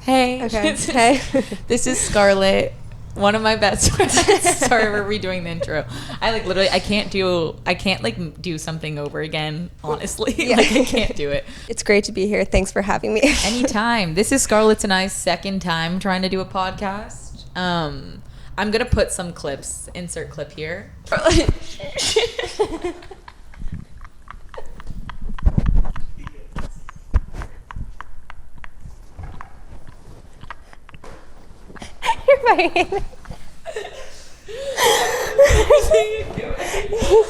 Hey. Okay. Hey. This is Scarlett, one of my best friends. Sorry, we're redoing the intro. I can't do something over again, honestly. Yeah. I can't do it. It's great to be here. Thanks for having me. Anytime. This is Scarlett's and I's second time trying to do a podcast. I'm going to put some clips, insert clip here.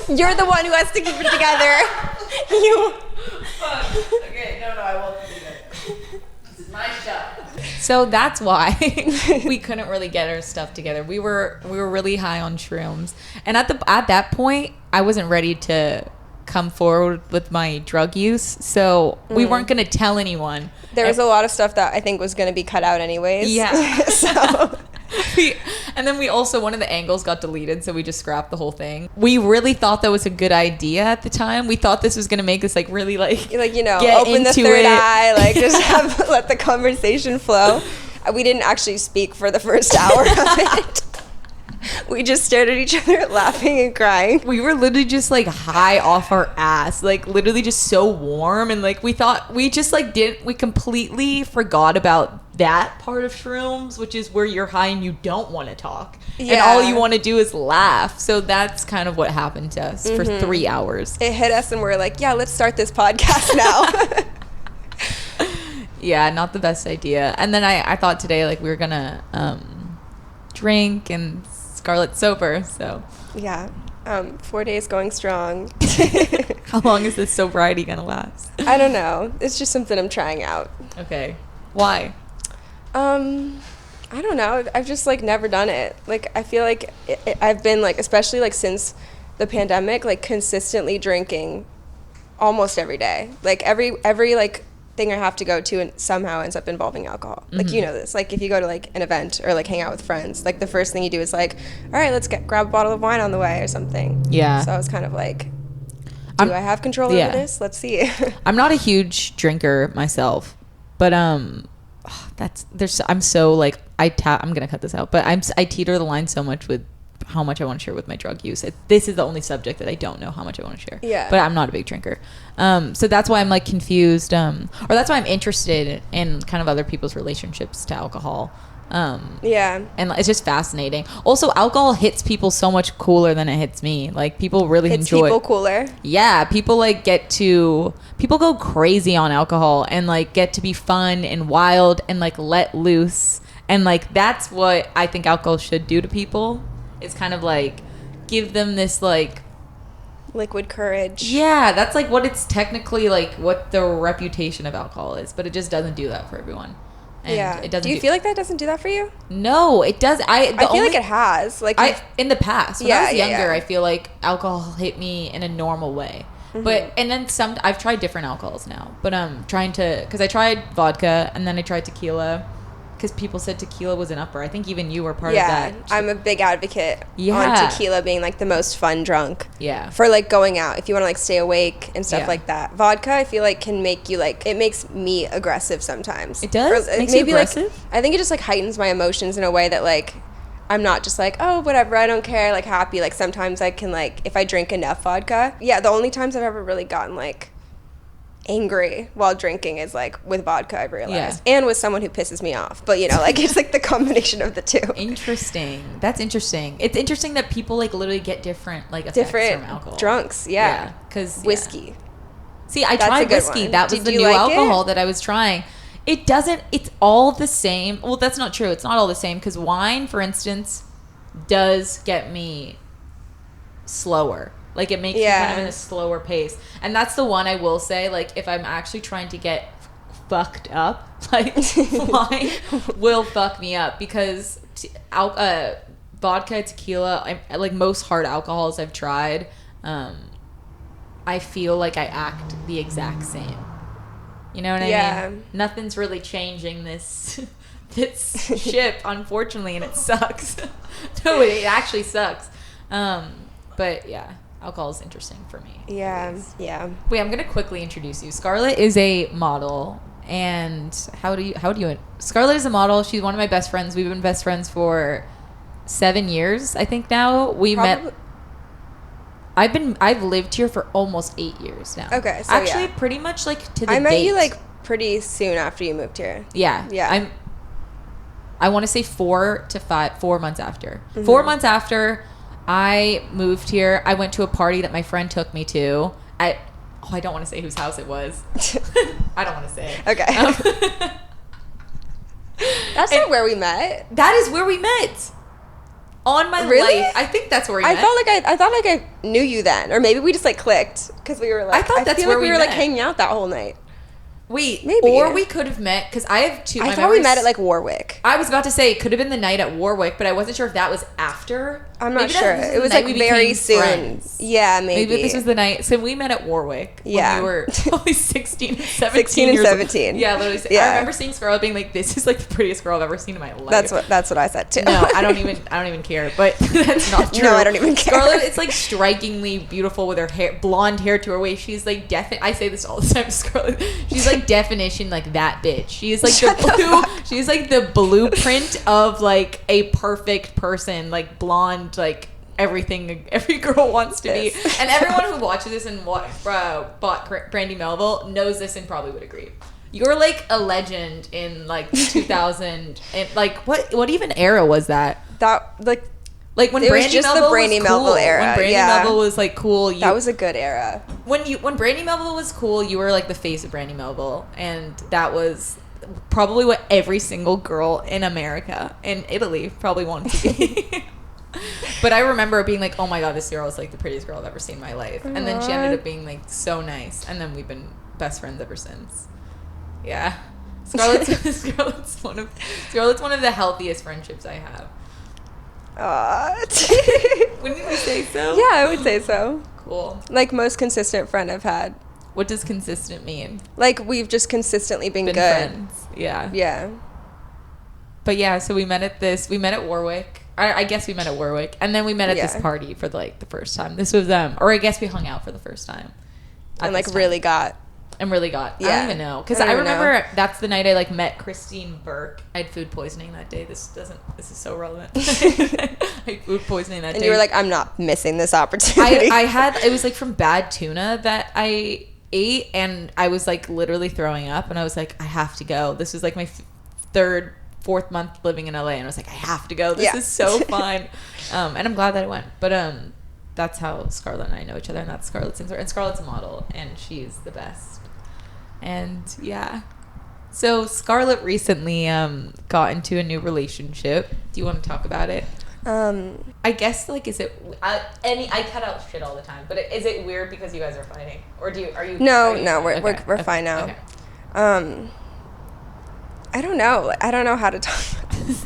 You're the one who has to keep it together. You. Fuck. Okay, no, I won't do that. This is my show. So that's why we couldn't really get our stuff together. We were really high on shrooms, and at that point, I wasn't ready to come forward with my drug use, so we weren't going to tell anyone. There was a lot of stuff that I think was going to be cut out anyways. Yeah. So. And then we also, one of the angles got deleted, so we just scrapped the whole thing. We really thought that was a good idea at the time. We thought this was going to make us open the third eye, just let the conversation flow. We didn't actually speak for the first hour of it. We just stared at each other laughing and crying. We were literally just high off our ass, literally just so warm, and we completely forgot about that part of shrooms, which is where you're high and you don't want to talk. Yeah. And all you want to do is laugh. So that's kind of what happened to us for 3 hours. It hit us and we're like, yeah, let's start this podcast now. Yeah, not the best idea. And then I thought today we were gonna drink, and Scarlett's sober, so yeah. 4 days going strong. How long is this sobriety gonna last? I don't know. It's just something I'm trying out. Okay. Why? I don't know. I've just never done it. I feel like I've been especially since the pandemic, consistently drinking almost every day. Every thing I have to go to and somehow ends up involving alcohol. You know this. If you go to an event or hang out with friends, the first thing you do is all right, let's grab a bottle of wine on the way or something. Yeah. So I was kind of do I have control over this? Let's see. I'm not a huge drinker myself, but I'm gonna cut this out, but I teeter the line so much with how much I want to share with my drug use. This is the only subject that I don't know how much I want to share. Yeah. But I'm not a big drinker. So that's why I'm confused, or that's why I'm interested in kind of other people's relationships to alcohol. Yeah. And it's just fascinating. Also, alcohol hits people so much cooler than it hits me. People really enjoy people cooler. Yeah, people people go crazy on alcohol and get to be fun and wild and let loose. And that's what I think alcohol should do to people. It's kind of give them this liquid courage. Yeah, that's what it's technically what the reputation of alcohol is, but it just doesn't do that for everyone. And yeah. It doesn't. Do you feel like that doesn't do that for you? No, it does. I feel like it has. In the past, when I was younger, I feel like alcohol hit me in a normal way. Mm-hmm. But and then I've tried different alcohols now, but I'm trying to, because I tried vodka and then I tried tequila, because people said tequila was an upper. I think even you were part of that. Yeah, I'm a big advocate on tequila being the most fun drunk. Yeah. For going out, if you want to stay awake and stuff like that. Vodka, I feel can make you it makes me aggressive sometimes. It does? Or, makes maybe you aggressive? I think it just heightens my emotions in a way that I'm not just oh, whatever, I don't care, happy. Sometimes I can if I drink enough vodka. Yeah, the only times I've ever really gotten angry while drinking is with vodka, I've realized. And with someone who pisses me off, but it's the combination of the two. Interesting. That's interesting. It's interesting that people literally get different effects from alcohol. Drunks. Yeah, because whiskey. See, I tried whiskey. One. That was the new alcohol that I was trying. It doesn't, it's all the same. Well, that's not true. It's not all the same, because wine, for instance, does get me slower. It makes me kind of in a slower pace. And that's the one I will say, if I'm actually trying to get fucked up, wine will fuck me up, because vodka, tequila, most hard alcohols I've tried, I feel I act the exact same. You know what I mean? Nothing's really changing this ship, unfortunately, and it sucks. No, it actually sucks. But yeah. Alcohol is interesting for me. Yeah. Wait, I'm going to quickly introduce you. Scarlett is a model And how do you Scarlett is a model. She's one of my best friends. We've been best friends for 7 years, I think now. Met I've lived here for almost 8 years now. Okay, so actually pretty much like to the date. I met you like pretty soon after you moved here. Yeah. I want to say 4 months after. 4 months after I moved here, I went to a party that my friend took me to. I don't want to say whose house it was. I don't want to say. Okay. That's not where we met. That is where we met. On my life. I think that's where we met. I thought like I knew you then, or maybe we just like clicked because we were like. I feel like we were like hanging out that whole night. Wait, maybe. Or we could have met, because I have two. I thought we met at like Warwick. I was about to say it could have been the night at Warwick, but I wasn't sure if that was after. I'm not sure. It was like very soon. Friends. Yeah, maybe. Maybe this was the night. So we met at Warwick. Yeah. When we were probably 16 and 17. 16 and 17. Yeah, literally. Yeah. I remember seeing Scarlett being like, "This is like the prettiest girl I've ever seen in my life." That's what I said too. No, I don't even care. But that's not true. No, I don't even care. Scarlett is like strikingly beautiful with her hair, blonde hair to her waist. She's like I say this all the time to Scarlett. She's like definition like that bitch. She is like she's like the blueprint of like a perfect person, like blonde, like everything every girl wants to be. And everyone who watches this and bought Brandy Melville knows this and probably would agree. You're like a legend in like 2000 and like what even era was that? That like when it Brandy was just Melville the Brandy was cool. Melville era. When Brandy Melville was like cool. That was a good era. When Brandy Melville was cool, you were like the face of Brandy Melville, and that was probably what every single girl in America and Italy probably wanted to be. But I remember being like, oh my god, this girl is like the prettiest girl I've ever seen in my life. And then she ended up being like so nice, and then we've been best friends ever since. Yeah. Scarlett's one of the healthiest friendships I have. Wouldn't you say so? Yeah, I would say so. Cool. Like most consistent friend I've had. What does consistent mean? Like we've just consistently been good. Friends. Yeah. Yeah. But yeah, so we met at Warwick. I guess we met at Warwick, and then we met at this party for like the first time. This was or I guess we hung out for the first time. And like really got. Yeah. I don't even know, because I remember that's the night I like met Christine Burke. I had food poisoning that day. This is so relevant. I had food poisoning that day. And you were like, I'm not missing this opportunity. It was like from bad tuna that I ate, and I was like literally throwing up, and I was like, I have to go. This was like my 4th month living in LA, and I was like, I have to go. This is so fun. And I'm glad that I went. But that's how Scarlett and I know each other, and that's Scarlett's Instagram. And Scarlett's a model, and she's the best. And yeah, so Scarlett recently got into a new relationship. Do you want to talk about it? I guess like, is it? I cut out shit all the time, but is it weird because you guys are fighting, or are you? No, we're fine now. Okay. I don't know. I don't know how to talk about this.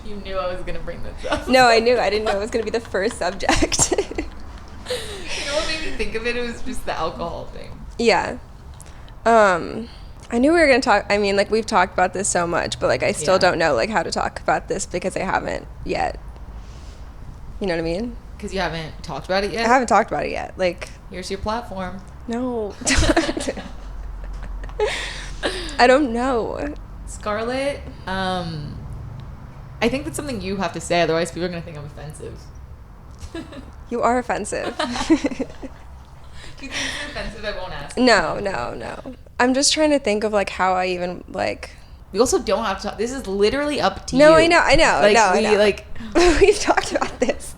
You knew I was gonna bring this up. No, I knew. I didn't know it was gonna be the first subject. You know what made me think of it? It was just the alcohol thing. Yeah. I knew we were going to talk. I mean, like, we've talked about this so much, but, like, I still don't know, like, how to talk about this because I haven't yet. You know what I mean? Because you haven't talked about it yet? I haven't talked about it yet. Like, here's your platform. No. I don't know. Scarlett, I think that's something you have to say, otherwise people are going to think I'm offensive. You are offensive. If you think it's offensive, I won't ask. No. I'm just trying to think of, like, how I even, like... We also don't have to talk. This is literally up to you. No, I know. Like, we've talked about this.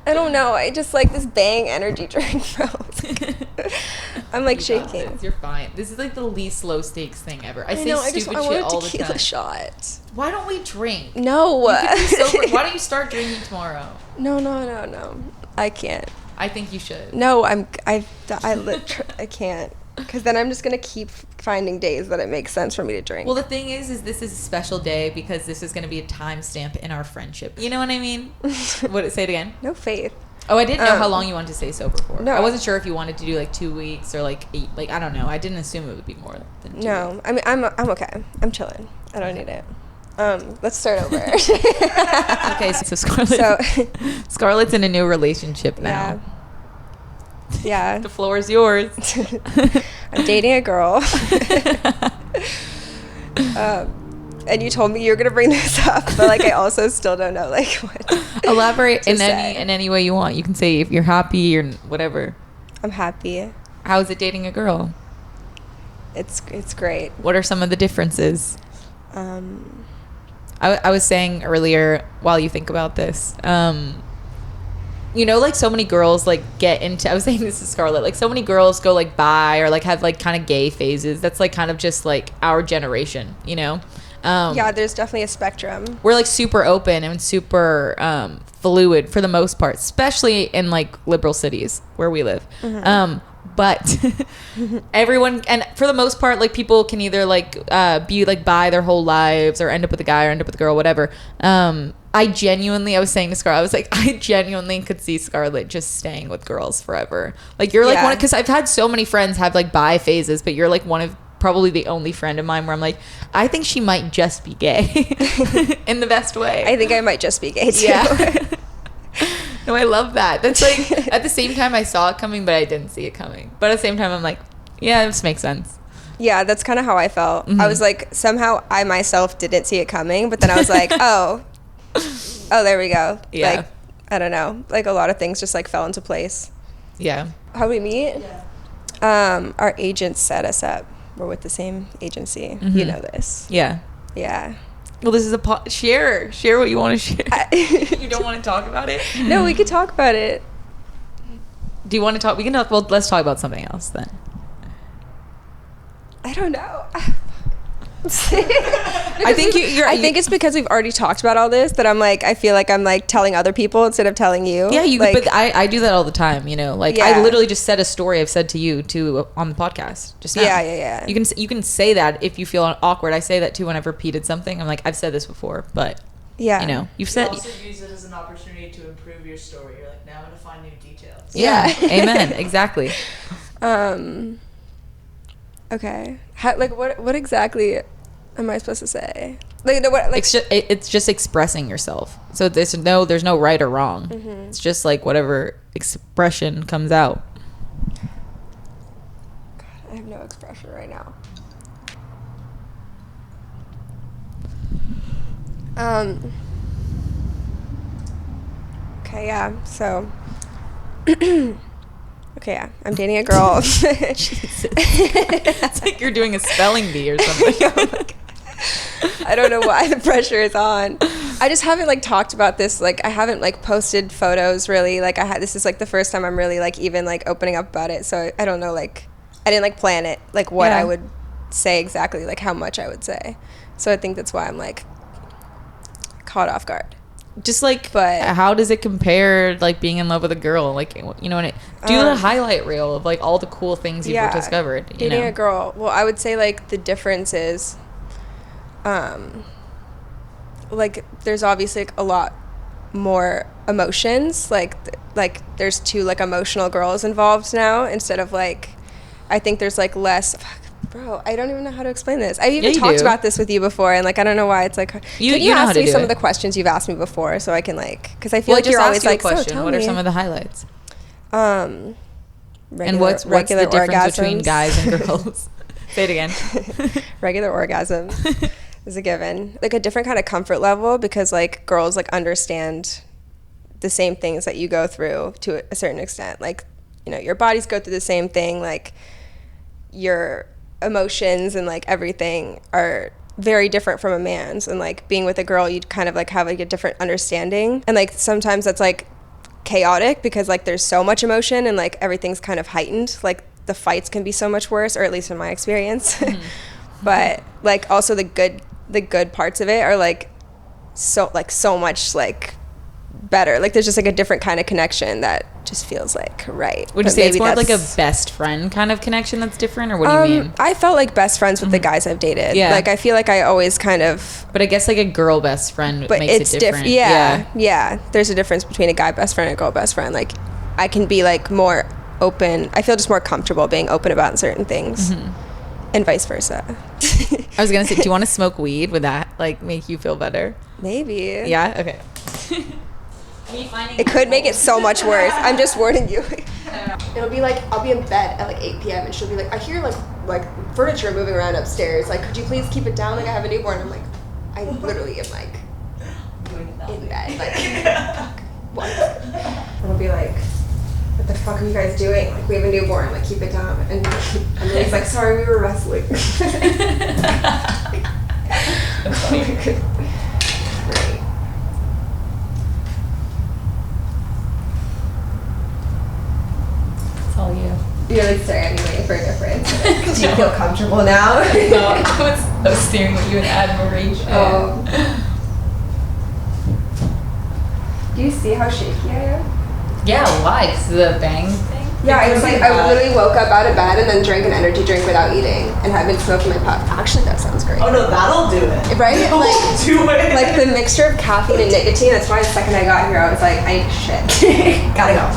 I don't know. I just like this Bang energy drink, bro. I'm, like, shaking. You're fine. This is, like, the least low-stakes thing ever. I say stupid shit all the time. I want a tequila shot. Why don't we drink? No. You could be sober. Why don't you start drinking tomorrow? No. I can't. I think you should. No, I can't. Because then I'm just going to keep finding days that it makes sense for me to drink. Well, the thing is this is a special day because this is going to be a timestamp in our friendship. You know what I mean? Say it again? No faith. Oh, I didn't know how long you wanted to stay sober for. No. I wasn't sure if you wanted to do like 2 weeks or like 8. Like, I don't know. I didn't assume it would be more than 2 weeks. No, I mean, I'm okay. I'm chilling. I don't need it. Let's start over. Okay, so Scarlett's in a new relationship now. Yeah. The floor is yours. I'm dating a girl. And you told me you were gonna bring this up, but like I also still don't know like what. Elaborate in any way you want. You can say if you're happy or whatever. I'm happy. How is it dating a girl? It's great. What are some of the differences? I was saying earlier while you think about this, you know, like so many girls like get into, I was saying this to Scarlett, like so many girls go like bi or like have like kind of gay phases. That's like kind of just like our generation, you know? Yeah, there's definitely a spectrum. We're like super open and super fluid for the most part, especially in like liberal cities where we live. But everyone, and for the most part, like people can either like be like bi their whole lives or end up with a guy or end up with a girl, whatever. I was saying to Scarlett, I was like, I genuinely could see Scarlett just staying with girls forever. Like you're like one, because I've had so many friends have like bi phases, but you're like one of probably the only friend of mine where I'm like, I think she might just be gay in the best way. I think I might just be gay too. Yeah. No, I love that. That's like, at the same time I saw it coming, but I didn't see it coming. But at the same time, I'm like, yeah, this makes sense. Yeah, that's kind of how I felt. I was like, somehow I myself didn't see it coming, but then I was like, oh, there we go. Yeah. Like, I don't know. Like a lot of things just like fell into place. Yeah. How we meet? Yeah. Our agents set us up. We're with the same agency. You know this. Yeah. Yeah. Well, this is a share what you want to share. You don't want to talk about it? No, we could talk about it. Do you want to talk? We can talk. Well, let's talk about something else then. I don't know. I think I think it's because we've already talked about all this that I'm like, I feel like I'm like telling other people instead of telling you. Yeah, like, but I do that all the time, you know. Like I literally just said a story I've said to you too on the podcast just now. Yeah. You can say that if you feel awkward. I say that too when I've repeated something. I'm like, I've said this before, but you know, you've said. You also use it as an opportunity to improve your story. You're like, now I'm gonna find new details. Yeah. Amen. Exactly. Okay. What exactly am I supposed to say? It's just expressing yourself. So there's no right or wrong. It's just like whatever expression comes out. God, I have no expression right now. Okay, yeah. So okay, yeah. I'm dating a girl. Jesus. It's like you're doing a spelling bee or something. I don't know why the pressure is on. I just haven't like talked about this. Like I haven't like posted photos really. Like this is like the first time I'm really like even like opening up about it. So I don't know, like I didn't like plan it, like what I would say exactly, like how much I would say. So I think that's why I'm like caught off guard. Just like, but how does it compare like being in love with a girl? Like, you know, do the highlight reel of like all the cool things you've discovered. Dating a girl. Well, I would say like the difference is like there's obviously like a lot more emotions, like there's two like emotional girls involved now instead of like I think there's like less. Bro, I don't even know how to explain this. I've even talked about this with you before, and like I don't know why it's like. Can you ask me some of the questions you've asked me before, so I can like, because I feel like you're always like, so tell what me. Are some of the highlights? And what's the difference between guys and girls? Say it again. Regular orgasm is a given. Like a different kind of comfort level, because like girls like understand the same things that you go through to a certain extent. Like, you know, your bodies go through the same thing. Like your emotions and like everything are very different from a man's, and like being with a girl you'd kind of like have like a different understanding, and like sometimes that's like chaotic because like there's so much emotion and like everything's kind of heightened. Like the fights can be so much worse, or at least in my experience. But like also the good parts of it are like so much like better. Like there's just like a different kind of connection that just feels like right. Would you say it's more like a best friend kind of connection that's different, or what do you mean? I felt like best friends with the guys I've dated. Yeah. Like I feel like I always kind of. But I guess like a girl best friend makes it different. Yeah. There's a difference between a guy best friend and a girl best friend. Like I can be like more open. I feel just more comfortable being open about certain things, and vice versa. I was gonna say, do you want to smoke weed? Would that like make you feel better? Maybe. Yeah. Okay. It could make it so much worse. I'm just warning you. It'll be like I'll be in bed at like 8 p.m. and she'll be like, I hear like like furniture moving around upstairs. Like, could you please keep it down? Like, I have a newborn. I'm like, I literally am like in bed. Like, what? And I'll be like, what the fuck are you guys doing? Like, we have a newborn. Like, keep it down. And Emily's like, sorry, we were wrestling. Right. All you. You're like staring at me for a difference. Do you feel comfortable now? No, I was staring at you in admiration. Oh. Do you see how shaky I am? Yeah, why? 'Cause the bang thing? Yeah, I was like, I literally woke up out of bed and then drank an energy drink without eating and have been smoking my pot. Actually, that sounds great. Oh no, that'll do it. Right? Like, do it. Like the mixture of caffeine and nicotine, that's why the second I got here, I was like, I need shit. Gotta go.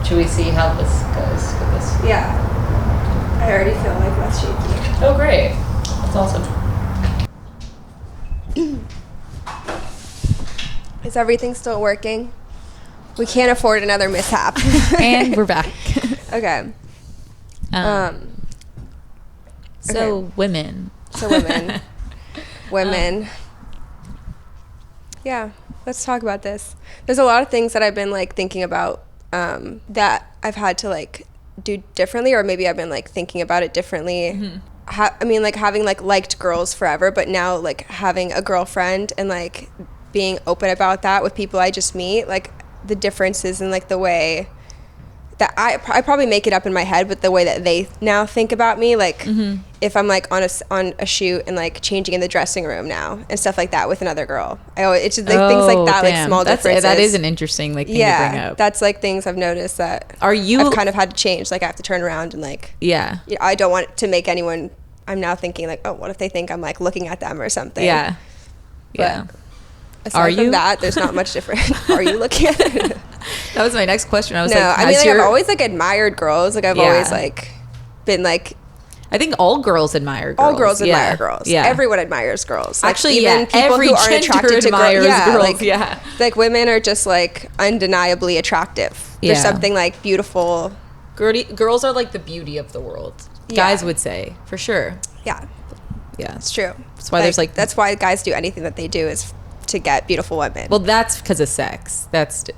Should we see how this goes with this? Yeah. I already feel like less shaky. Oh, great. That's awesome. Is everything still working? We can't afford another mishap. And we're back. Okay. So, okay. Women. So women. Women. Yeah, let's talk about this. There's a lot of things that I've been like thinking about that I've had to like do differently, or maybe I've been like thinking about it differently. Mm-hmm. I mean, like having like liked girls forever, but now like having a girlfriend and like being open about that with people I just meet, like the differences in like the way that I probably make it up in my head, but the way that they now think about me, like mm-hmm. if I'm like on a shoot and like changing in the dressing room now and stuff like that with another girl, it's just like things like that, damn. like small differences. That is an interesting like thing to bring up. That's like things I've noticed that I've kind of had to change. Like I have to turn around and like I don't want to make anyone. I'm now thinking like, oh, what if they think I'm like looking at them or something? Yeah, but aside from that, there's not much different. Are you looking at it? That was my next question. I was I've always like admired girls. Like I've always like been like. I think all girls admire girls. All girls admire girls. Yeah, everyone admires girls. Like, actually, even people every who aren't attracted to girls. Girls. Like women are just like undeniably attractive. There's something like beautiful. Girls are like the beauty of the world. Guys would say for sure. Yeah, it's true. That's why there's like that's why guys do anything that they do is to get beautiful women. Well, that's because of sex. That's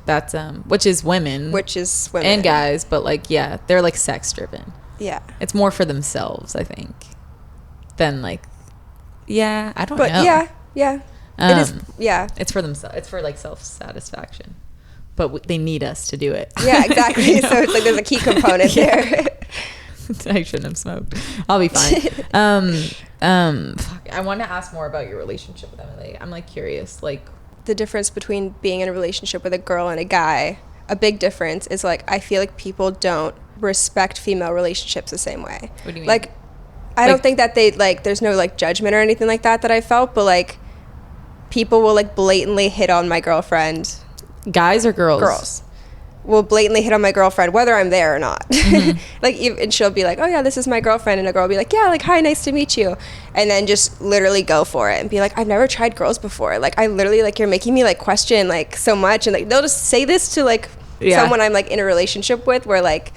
which is women and guys, but like they're like sex driven. Yeah, it's more for themselves, I think, than like I don't know. But yeah, it is. Yeah, it's for themselves. It's for like self satisfaction, but they need us to do it. Yeah, exactly. You know? So it's like there's a key component there. I shouldn't have smoked. I'll be fine. I want to ask more about your relationship with Emily. I'm like curious, like the difference between being in a relationship with a girl and a guy. A big difference is like I feel like people don't respect female relationships the same way. What do you mean? Like I don't think that they like there's no like judgment or anything like that I felt, but like people will like blatantly hit on my girlfriend. Guys or girls? Girls will blatantly hit on my girlfriend whether I'm there or not. Mm-hmm. Like and she'll be like, oh yeah, this is my girlfriend, and a girl will be like, yeah, like hi, nice to meet you, and then just literally go for it and be like, I've never tried girls before, like I literally like you're making me like question like so much, and like they'll just say this to like someone I'm like in a relationship with where like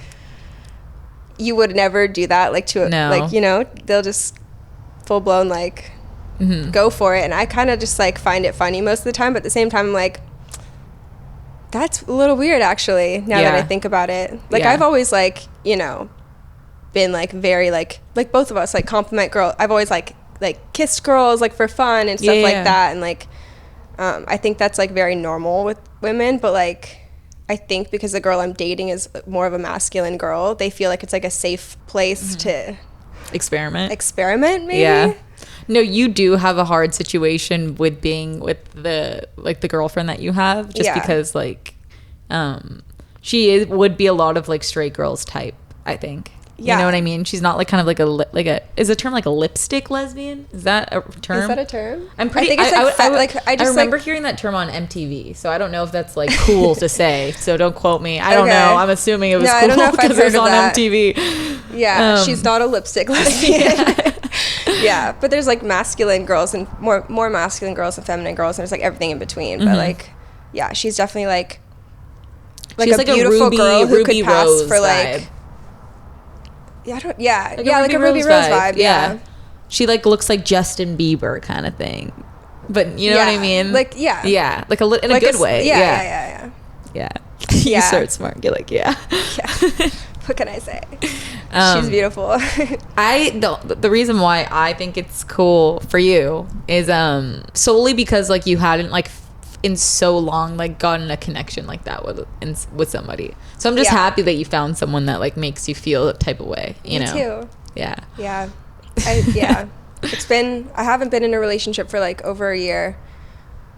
you would never do that like to like, you know, they'll just full blown like go for it, and I kind of just like find it funny most of the time, but at the same time I'm like, that's a little weird actually now that I think about it. Like I've always like, you know, been like very like both of us like compliment girls. I've always like kissed girls like for fun and stuff like that, and like I think that's like very normal with women, but like I think because the girl I'm dating is more of a masculine girl, they feel like it's like a safe place to experiment maybe. Yeah. No, you do have a hard situation with being with the girlfriend that you have, just because like she would be a lot of like straight girls type, I think. Yeah. You know what I mean? She's not like kind of like a is a term like a lipstick lesbian? Is that a term? Is that a term? I'm pretty. I remember hearing that term on MTV, so I don't know if that's like cool to say. So don't quote me. I don't know. I'm assuming it was cool because it was on MTV. Yeah, she's not a lipstick lesbian. Yeah, but there's like masculine girls and more masculine girls and feminine girls, and there's like everything in between. But like, yeah, she's definitely like she's a beautiful girl who could pass Rose for like vibe. like a Ruby Rose vibe. Yeah. She like looks like Justin Bieber kind of thing, but you know what I mean? Like in a like good way. Yeah. You Yeah. start smart. You're like, yeah. What can I say? She's beautiful. The reason why I think it's cool for you is solely because like you hadn't like in so long like gotten a connection like that with somebody. So I'm just happy that you found someone that like makes you feel that type of way. You know? Me too. Yeah. I haven't been in a relationship for like over a year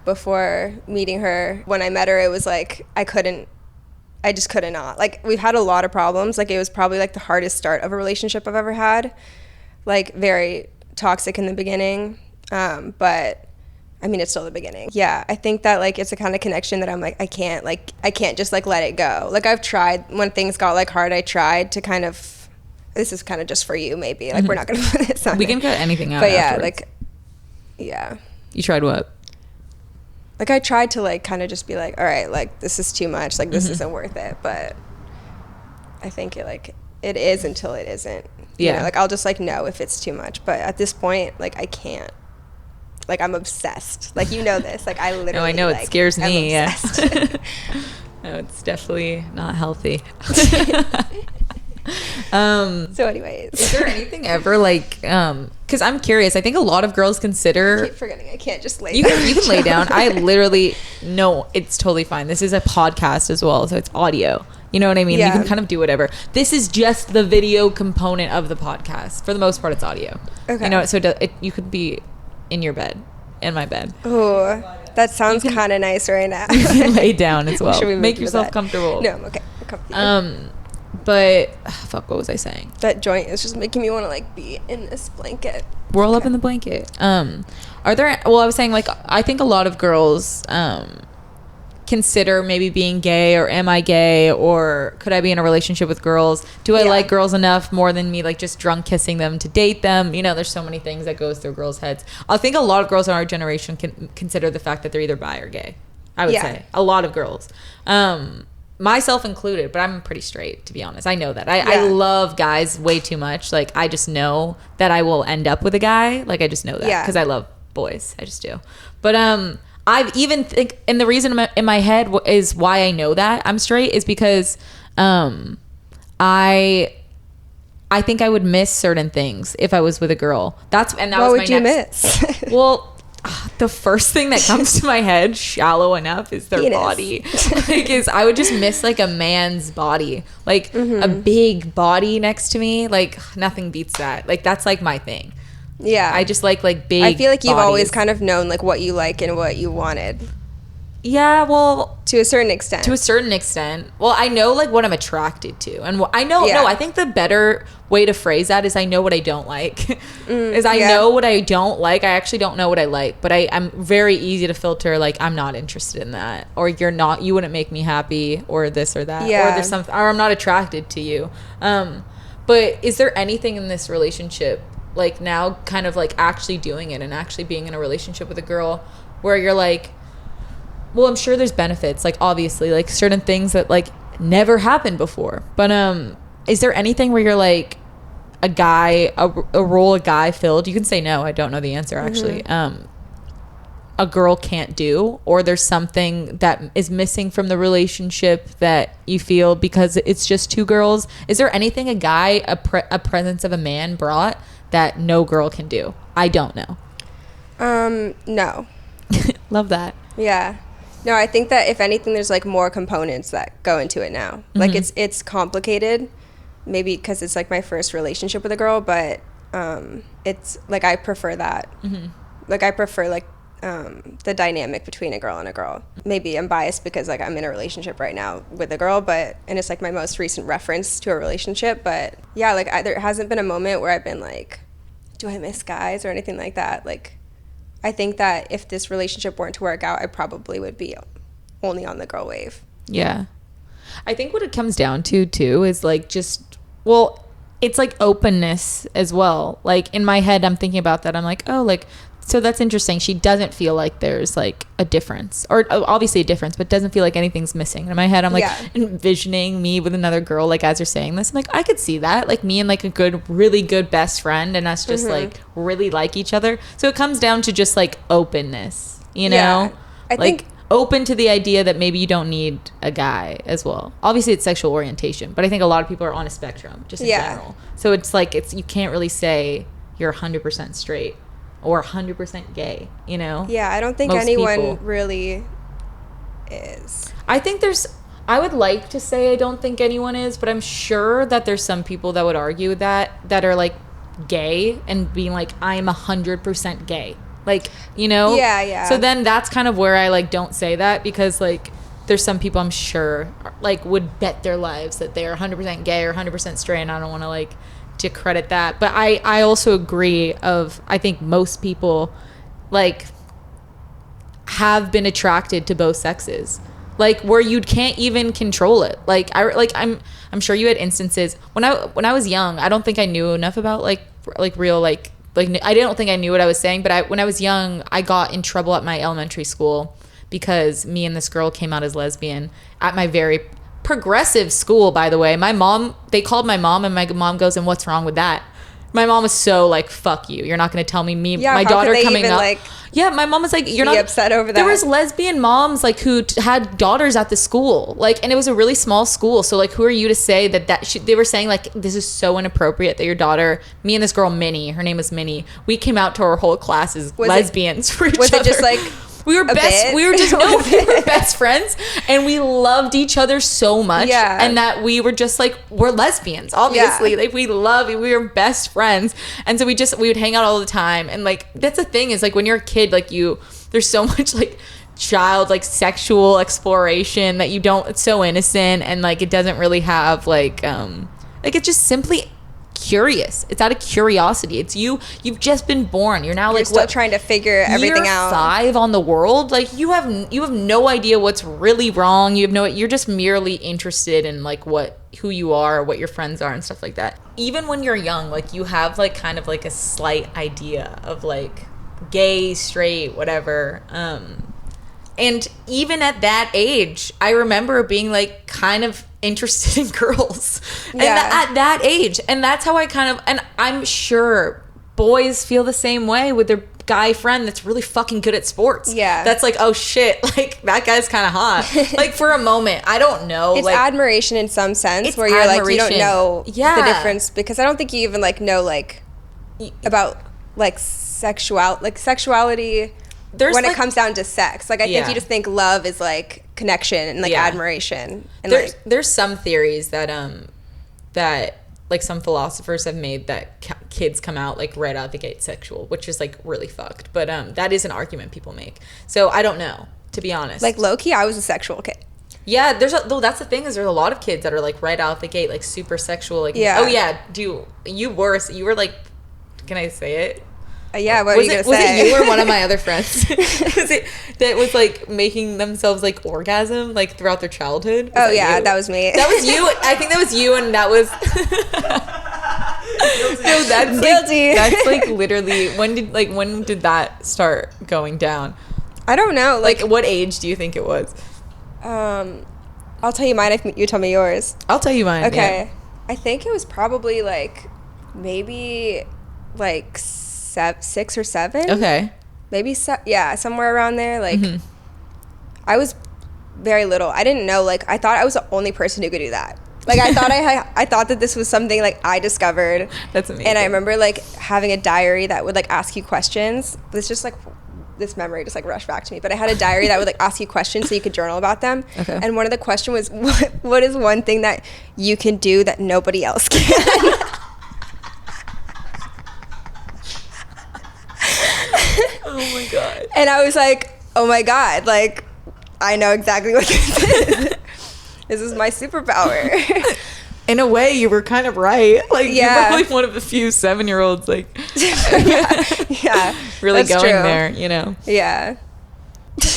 before meeting her. When I met her, it was like I just couldn't not. Like, we've had a lot of problems. Like, it was probably like the hardest start of a relationship I've ever had. Like, very toxic in the beginning. But I mean, it's still the beginning. Yeah, I think that like it's a kind of connection that I'm like I can't just like let it go. Like, I've tried when things got like hard. I tried to kind of, this is kind of just for you maybe. Like, we're not gonna put this on. We can cut anything out. But afterwards. You tried what? Like, I tried to like kind of just be like, all right, like this is too much. Like, this isn't worth it. But I think it is until it isn't. You know, like, I'll just like know if it's too much. But at this point, like, I can't. Like, I'm obsessed. Like, you know this. Like, I literally. No, I know, it scares me. Yeah. No, it's definitely not healthy. So anyways, is there anything ever like because I'm curious, I think a lot of girls consider, I keep forgetting I can't just lay you down. can lay down. I literally, no, it's totally fine. This is a podcast as well, so it's audio, you know what I mean? You can kind of do whatever. This is just the video component of the podcast. For the most part, it's audio. Okay. You know, so you could be in your bed, in my bed. Oh, that sounds kind of nice right now. You can lay down as well. Make yourself bed? Comfortable. No, I'm okay. I'm comfy. But fuck, what was I saying? That joint is just making me want to like be in this blanket. Roll up in the blanket. Are there? Well, I was saying like I think a lot of girls consider maybe being gay, or am I gay, or could I be in a relationship with girls? Do I like girls enough more than me like just drunk kissing them to date them? You know, there's so many things that goes through girls' heads. I think a lot of girls in our generation can consider the fact that they're either bi or gay. I would say a lot of girls. Myself included, but I'm pretty straight, to be honest. I know that. I love guys way too much. Like, I just know that I will end up with a guy. Like, I just know that because I love boys. I just do. But I've even think, and the reason in my head is why I know that I'm straight is because I think I would miss certain things if I was with a girl. What would you miss? Well, the first thing that comes to my head, shallow enough, is their body. I would just miss like a man's body, like a big body next to me. Like, nothing beats that. Like, that's like my thing. Yeah, I just like big. I feel like you've always kind of known like what you like and what you wanted. Yeah, well, to a certain extent. Well, I know like what I'm attracted to, and I know. No, I think the better way to phrase that is I know what I don't like. I know what I don't like. I actually don't know what I like, but I'm very easy to filter. Like, I'm not interested in that, or you wouldn't make me happy, or this or that, or there's something, or I'm not attracted to you. But is there anything in this relationship, like now, kind of like actually doing it and actually being in a relationship with a girl, where you're like, well, I'm sure there's benefits, like obviously, like certain things that like never happened before. But is there anything where you're like a role a guy filled? You can say no, I don't know the answer actually. A girl can't do, or there's something that is missing from the relationship that you feel because it's just two girls. Is there anything a guy, a presence of a man brought that no girl can do? I don't know. No. Love that. Yeah. No, I think that if anything, there's like more components that go into it now. Like, it's complicated, maybe because it's like my first relationship with a girl, but it's like I prefer that. Like, I prefer like the dynamic between a girl and a girl. Maybe I'm biased because like I'm in a relationship right now with a girl, and it's like my most recent reference to a relationship. But yeah, like there hasn't been a moment where I've been like, do I miss guys or anything like that? Like, I think that if this relationship weren't to work out, I probably would be only on the girl wave. Yeah. I think what it comes down to too is like just, well, it's like openness as well. Like in my head, I'm thinking about that. I'm like, oh, like, so that's interesting. She doesn't feel like there's like a difference, or obviously a difference, but doesn't feel like anything's missing. In my head, I'm like envisioning me with another girl, like as you're saying this, I'm like, I could see that, like me and like a good, really good best friend, and us just like really like each other. So it comes down to just like openness, you know, I like think open to the idea that maybe you don't need a guy as well. Obviously it's sexual orientation, but I think a lot of people are on a spectrum just in general. So it's like, you can't really say you're 100% straight or 100% gay, you know? Yeah, I don't think anyone really is. I would like to say I don't think anyone is, but I'm sure that there's some people that would argue that are like gay and being like, I'm 100% gay. Like, you know? Yeah. So then that's kind of where I like don't say that, because like there's some people I'm sure like would bet their lives that they're 100% gay or 100% straight, and I don't want to like to credit that. But I also agree I think most people like have been attracted to both sexes, like where you can't even control it. Like I'm sure you had instances when I was young. I don't think I knew enough about like real like I don't think I knew what I was saying, but when I was young, I got in trouble at my elementary school because me and this girl came out as lesbian at my very progressive school, by the way. They called my mom, and my mom goes, and what's wrong with that? My mom was so like, fuck you, you're not going to tell me my daughter coming up. Like, yeah, my mom was like, you're not upset over that. There was lesbian moms like who had daughters at the school, like, and it was a really small school, so like who are you to say they were saying like, this is so inappropriate that your daughter, me and this girl Minnie, her name was Minnie, we came out to our whole class as lesbians for each other. Was it just like we were best friends, and we loved each other so much, and that we were just like, we're lesbians, obviously, like we were best friends, and so we would hang out all the time. And like that's the thing, is like when you're a kid, like there's so much like child like sexual exploration that it's so innocent, and like it doesn't really have like it's just simply curious. It's out of curiosity. It's you've just been born. You're now still trying to figure everything out. 5 on the world. Like you have no idea what's really wrong. You're just merely interested in like who you are, what your friends are, and stuff like that. Even when you're young, like you have like kind of like a slight idea of like gay, straight, whatever. And even at that age, I remember being like kind of interested in girls and at that age. And that's how and I'm sure boys feel the same way with their guy friend that's really fucking good at sports. Yeah. That's like, oh shit, like that guy's kind of hot. Like for a moment, I don't know. It's like admiration in some sense, where you're like, you don't know the difference, because I don't think you even like know like about like sexuality. When it comes down to sex, like I think you just think love is like connection and like admiration. And there's some theories that like some philosophers have made that kids come out like right out the gate sexual, which is like really fucked. But that is an argument people make. So I don't know, to be honest. Like low key, I was a sexual kid. Yeah, that's the thing, is there's a lot of kids that are like right out the gate like super sexual. Like oh yeah, you were like, can I say it? Yeah, what were you going to say? Was it you or one of my other friends that was like making themselves like orgasm like throughout their childhood? That was me. That was you. I think that was you, and that was no, that's guilty. That's like literally when did that start going down? I don't know. Like what age do you think it was? I'll tell you mine if you tell me yours. I'll tell you mine. Okay. Yeah. I think it was probably like maybe like 6 or 7. Okay. Maybe somewhere around there. Like I was very little. I didn't know, like I thought I was the only person who could do that. Like I thought I thought that this was something like I discovered. That's amazing. And I remember like having a diary that would like ask you questions. It's just like this memory just like rushed back to me, but I had a diary that would like ask you questions so you could journal about them. Okay. And one of the questions was, what is one thing that you can do that nobody else can? Oh my god. And I was like, oh my god, like I know exactly what this is. This is my superpower. In a way, you were kind of right. Like you're probably one of the few 7-year-olds like yeah. really That's going true. there, you know. Yeah.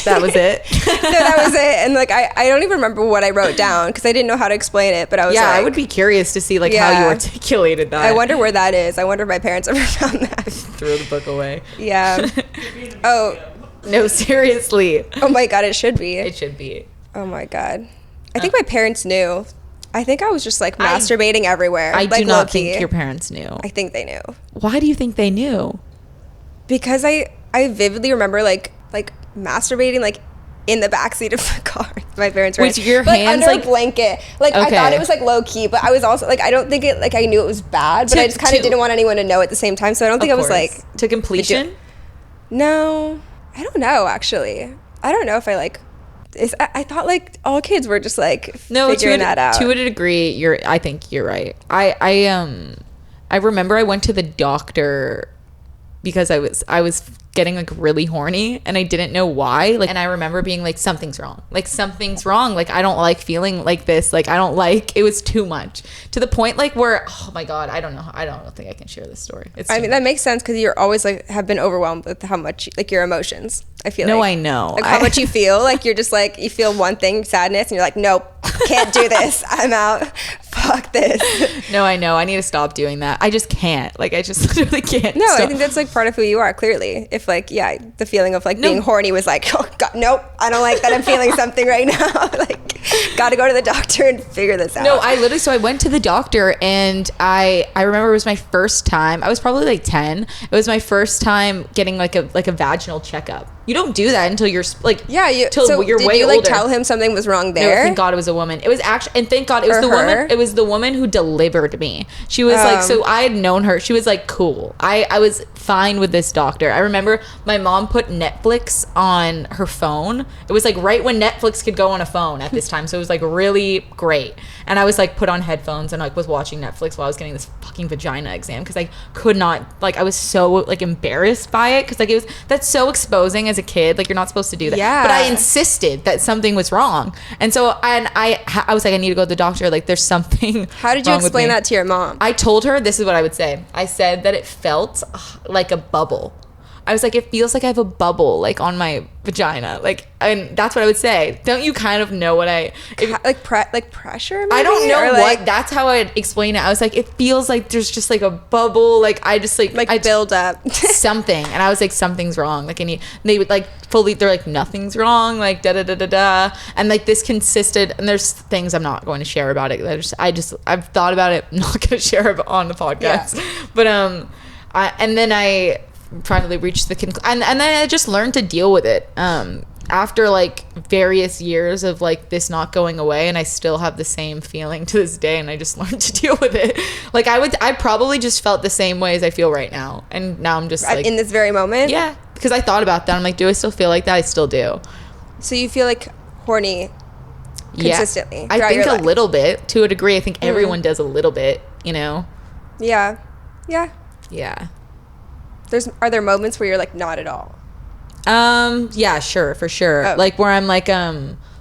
That was it. So that was it. And like I don't even remember what I wrote down because I didn't know how to explain it. But I was yeah, like, I would be curious to see like how you articulated that. I wonder where that is. I wonder if my parents ever found that. Throw the book away. Yeah. Oh. No, seriously. Oh my God, it should be. It should be. Oh my God. I think my parents knew. I think I was just like masturbating everywhere. I like, do not low-key. think your parents knew. I think they knew. Why do you think they knew? Because I vividly remember like masturbating like in the backseat of the car. My parents were with your like, hands under like a blanket. Like I Okay. thought it was like low key, but I was also like I don't think it like I knew it was bad, but I just kind of didn't want anyone to know at the same time. So I don't think I was like to completion. No, I don't know actually. I don't know if I like. I thought like all kids were just like figuring that out. To a degree, I think you're right. I remember I went to the doctor because I was getting like really horny and I didn't know why. Like, and I remember being like, something's wrong. Like something's wrong. Like I don't like feeling like this. Like I don't like. It was too much to the point like where oh my God, I don't know. I don't think I can share this story. I mean that makes sense because you're always like have been overwhelmed with how much like your emotions. I feel no, like. I know. Like how much you feel. Like you're just like you feel one thing, sadness, and you're like, nope, can't do this. I'm out. Fuck this. No, I know. I need to stop doing that. I just can't. Like I just literally can't. No, stop. I think that's like part of who you are. Clearly, if like the feeling of like being horny was like, oh God, nope, I don't like that. I'm feeling something right now. Like, got to go to the doctor and figure this out. No, I went to the doctor and I remember it was my first time. I was probably like 10. It was my first time getting like a vaginal checkup. You don't do that until you're like so you're did way you like older. tell him something was wrong No, there? thank God it was a woman. It was actually, and thank God it was Or the her? woman. It was the woman who delivered me. She was like, so I had known her. She was like, cool. I was fine with this doctor. I remember my mom put Netflix on her phone. It was like right when Netflix could go on a phone at this time. So it was like really great. And I was like put on headphones and like was watching Netflix while I was getting this fucking vagina exam because I could not, like I was so like embarrassed by it because like that's so exposing as a kid. Like you're not supposed to do that. Yeah. But I insisted that something was wrong. And so I was like, I need to go to the doctor. Like there's something How did you wrong with explain me. that to your mom? I told her, this is what I would say. I said that it felt like a bubble. I was like, it feels like I have a bubble like on my vagina. Like, and that's what I would say. Don't you kind of know what like pressure? Maybe? I don't know or what. like, That's how I'd explain it. I was like, it feels like there's just like a bubble. Like I just I build up something, and I was like, something's wrong. Like, they would like fully. They're like, nothing's wrong. Like da da da da da. And like this consisted. And there's things I'm not going to share about it. I've thought about it. I'm not going to share it on the podcast. Yeah. But and then I finally reached the conclusion, and then I just learned to deal with it. After like various years of like this not going away, and I still have the same feeling to this day, and I just learned to deal with it. Like I probably just felt the same way as I feel right now, and now I'm just like in this very moment. Yeah, because I thought about that. I'm like, do I still feel like that? I still do. So you feel like horny consistently? I think a little bit, to a degree. I think everyone does a little bit. You know. Yeah. Are there moments where you're like not at all? Yeah, sure, for sure. Oh. Like where I'm like,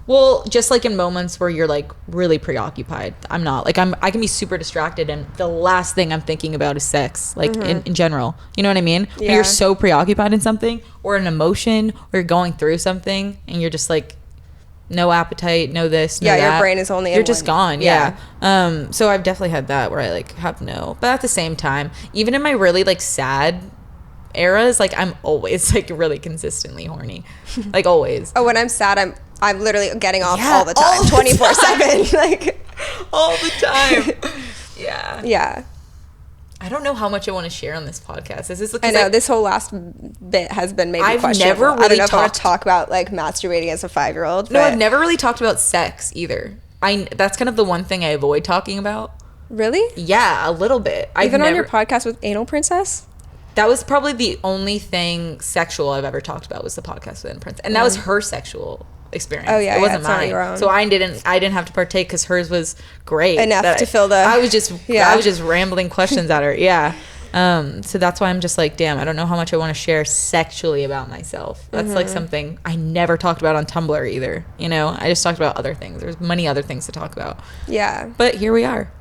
well, just like in moments where you're like really preoccupied. I'm not like I can be super distracted, and the last thing I'm thinking about is sex. Like in general, you know what I mean? Yeah. When you're so preoccupied in something or an emotion, or you're going through something, and you're just like, no appetite, no this, no that. Your brain is only. You're just gone. Yeah. So I've definitely had that where I like have no, but at the same time, even in my really like sad eras, like I'm always like really consistently horny, like always. Oh, when I'm sad, I'm literally getting off Yeah, all the time, 24/7, like all the time. Yeah. I don't know how much I want to share on this podcast. Is this? I know this whole last bit has been maybe I've questionable. never really I don't know if I want to talk about like masturbating as a 5-year-old. No, I've never really talked about sex either. That's kind of the one thing I avoid talking about. Really? Yeah, a little bit. Even on your podcast with Anal Princess? That was probably the only thing sexual I've ever talked about, was the podcast with Anal Princess, and that was her sexual experience. Oh yeah, it wasn't it's not mine. your own. So I didn't have to partake because hers was great Enough to fill the. I was just rambling questions at her. Yeah. So that's why I'm just like, damn, I don't know how much I want to share sexually about myself. That's like something I never talked about on Tumblr either. You know, I just talked about other things. There's many other things to talk about. Yeah. But here we are,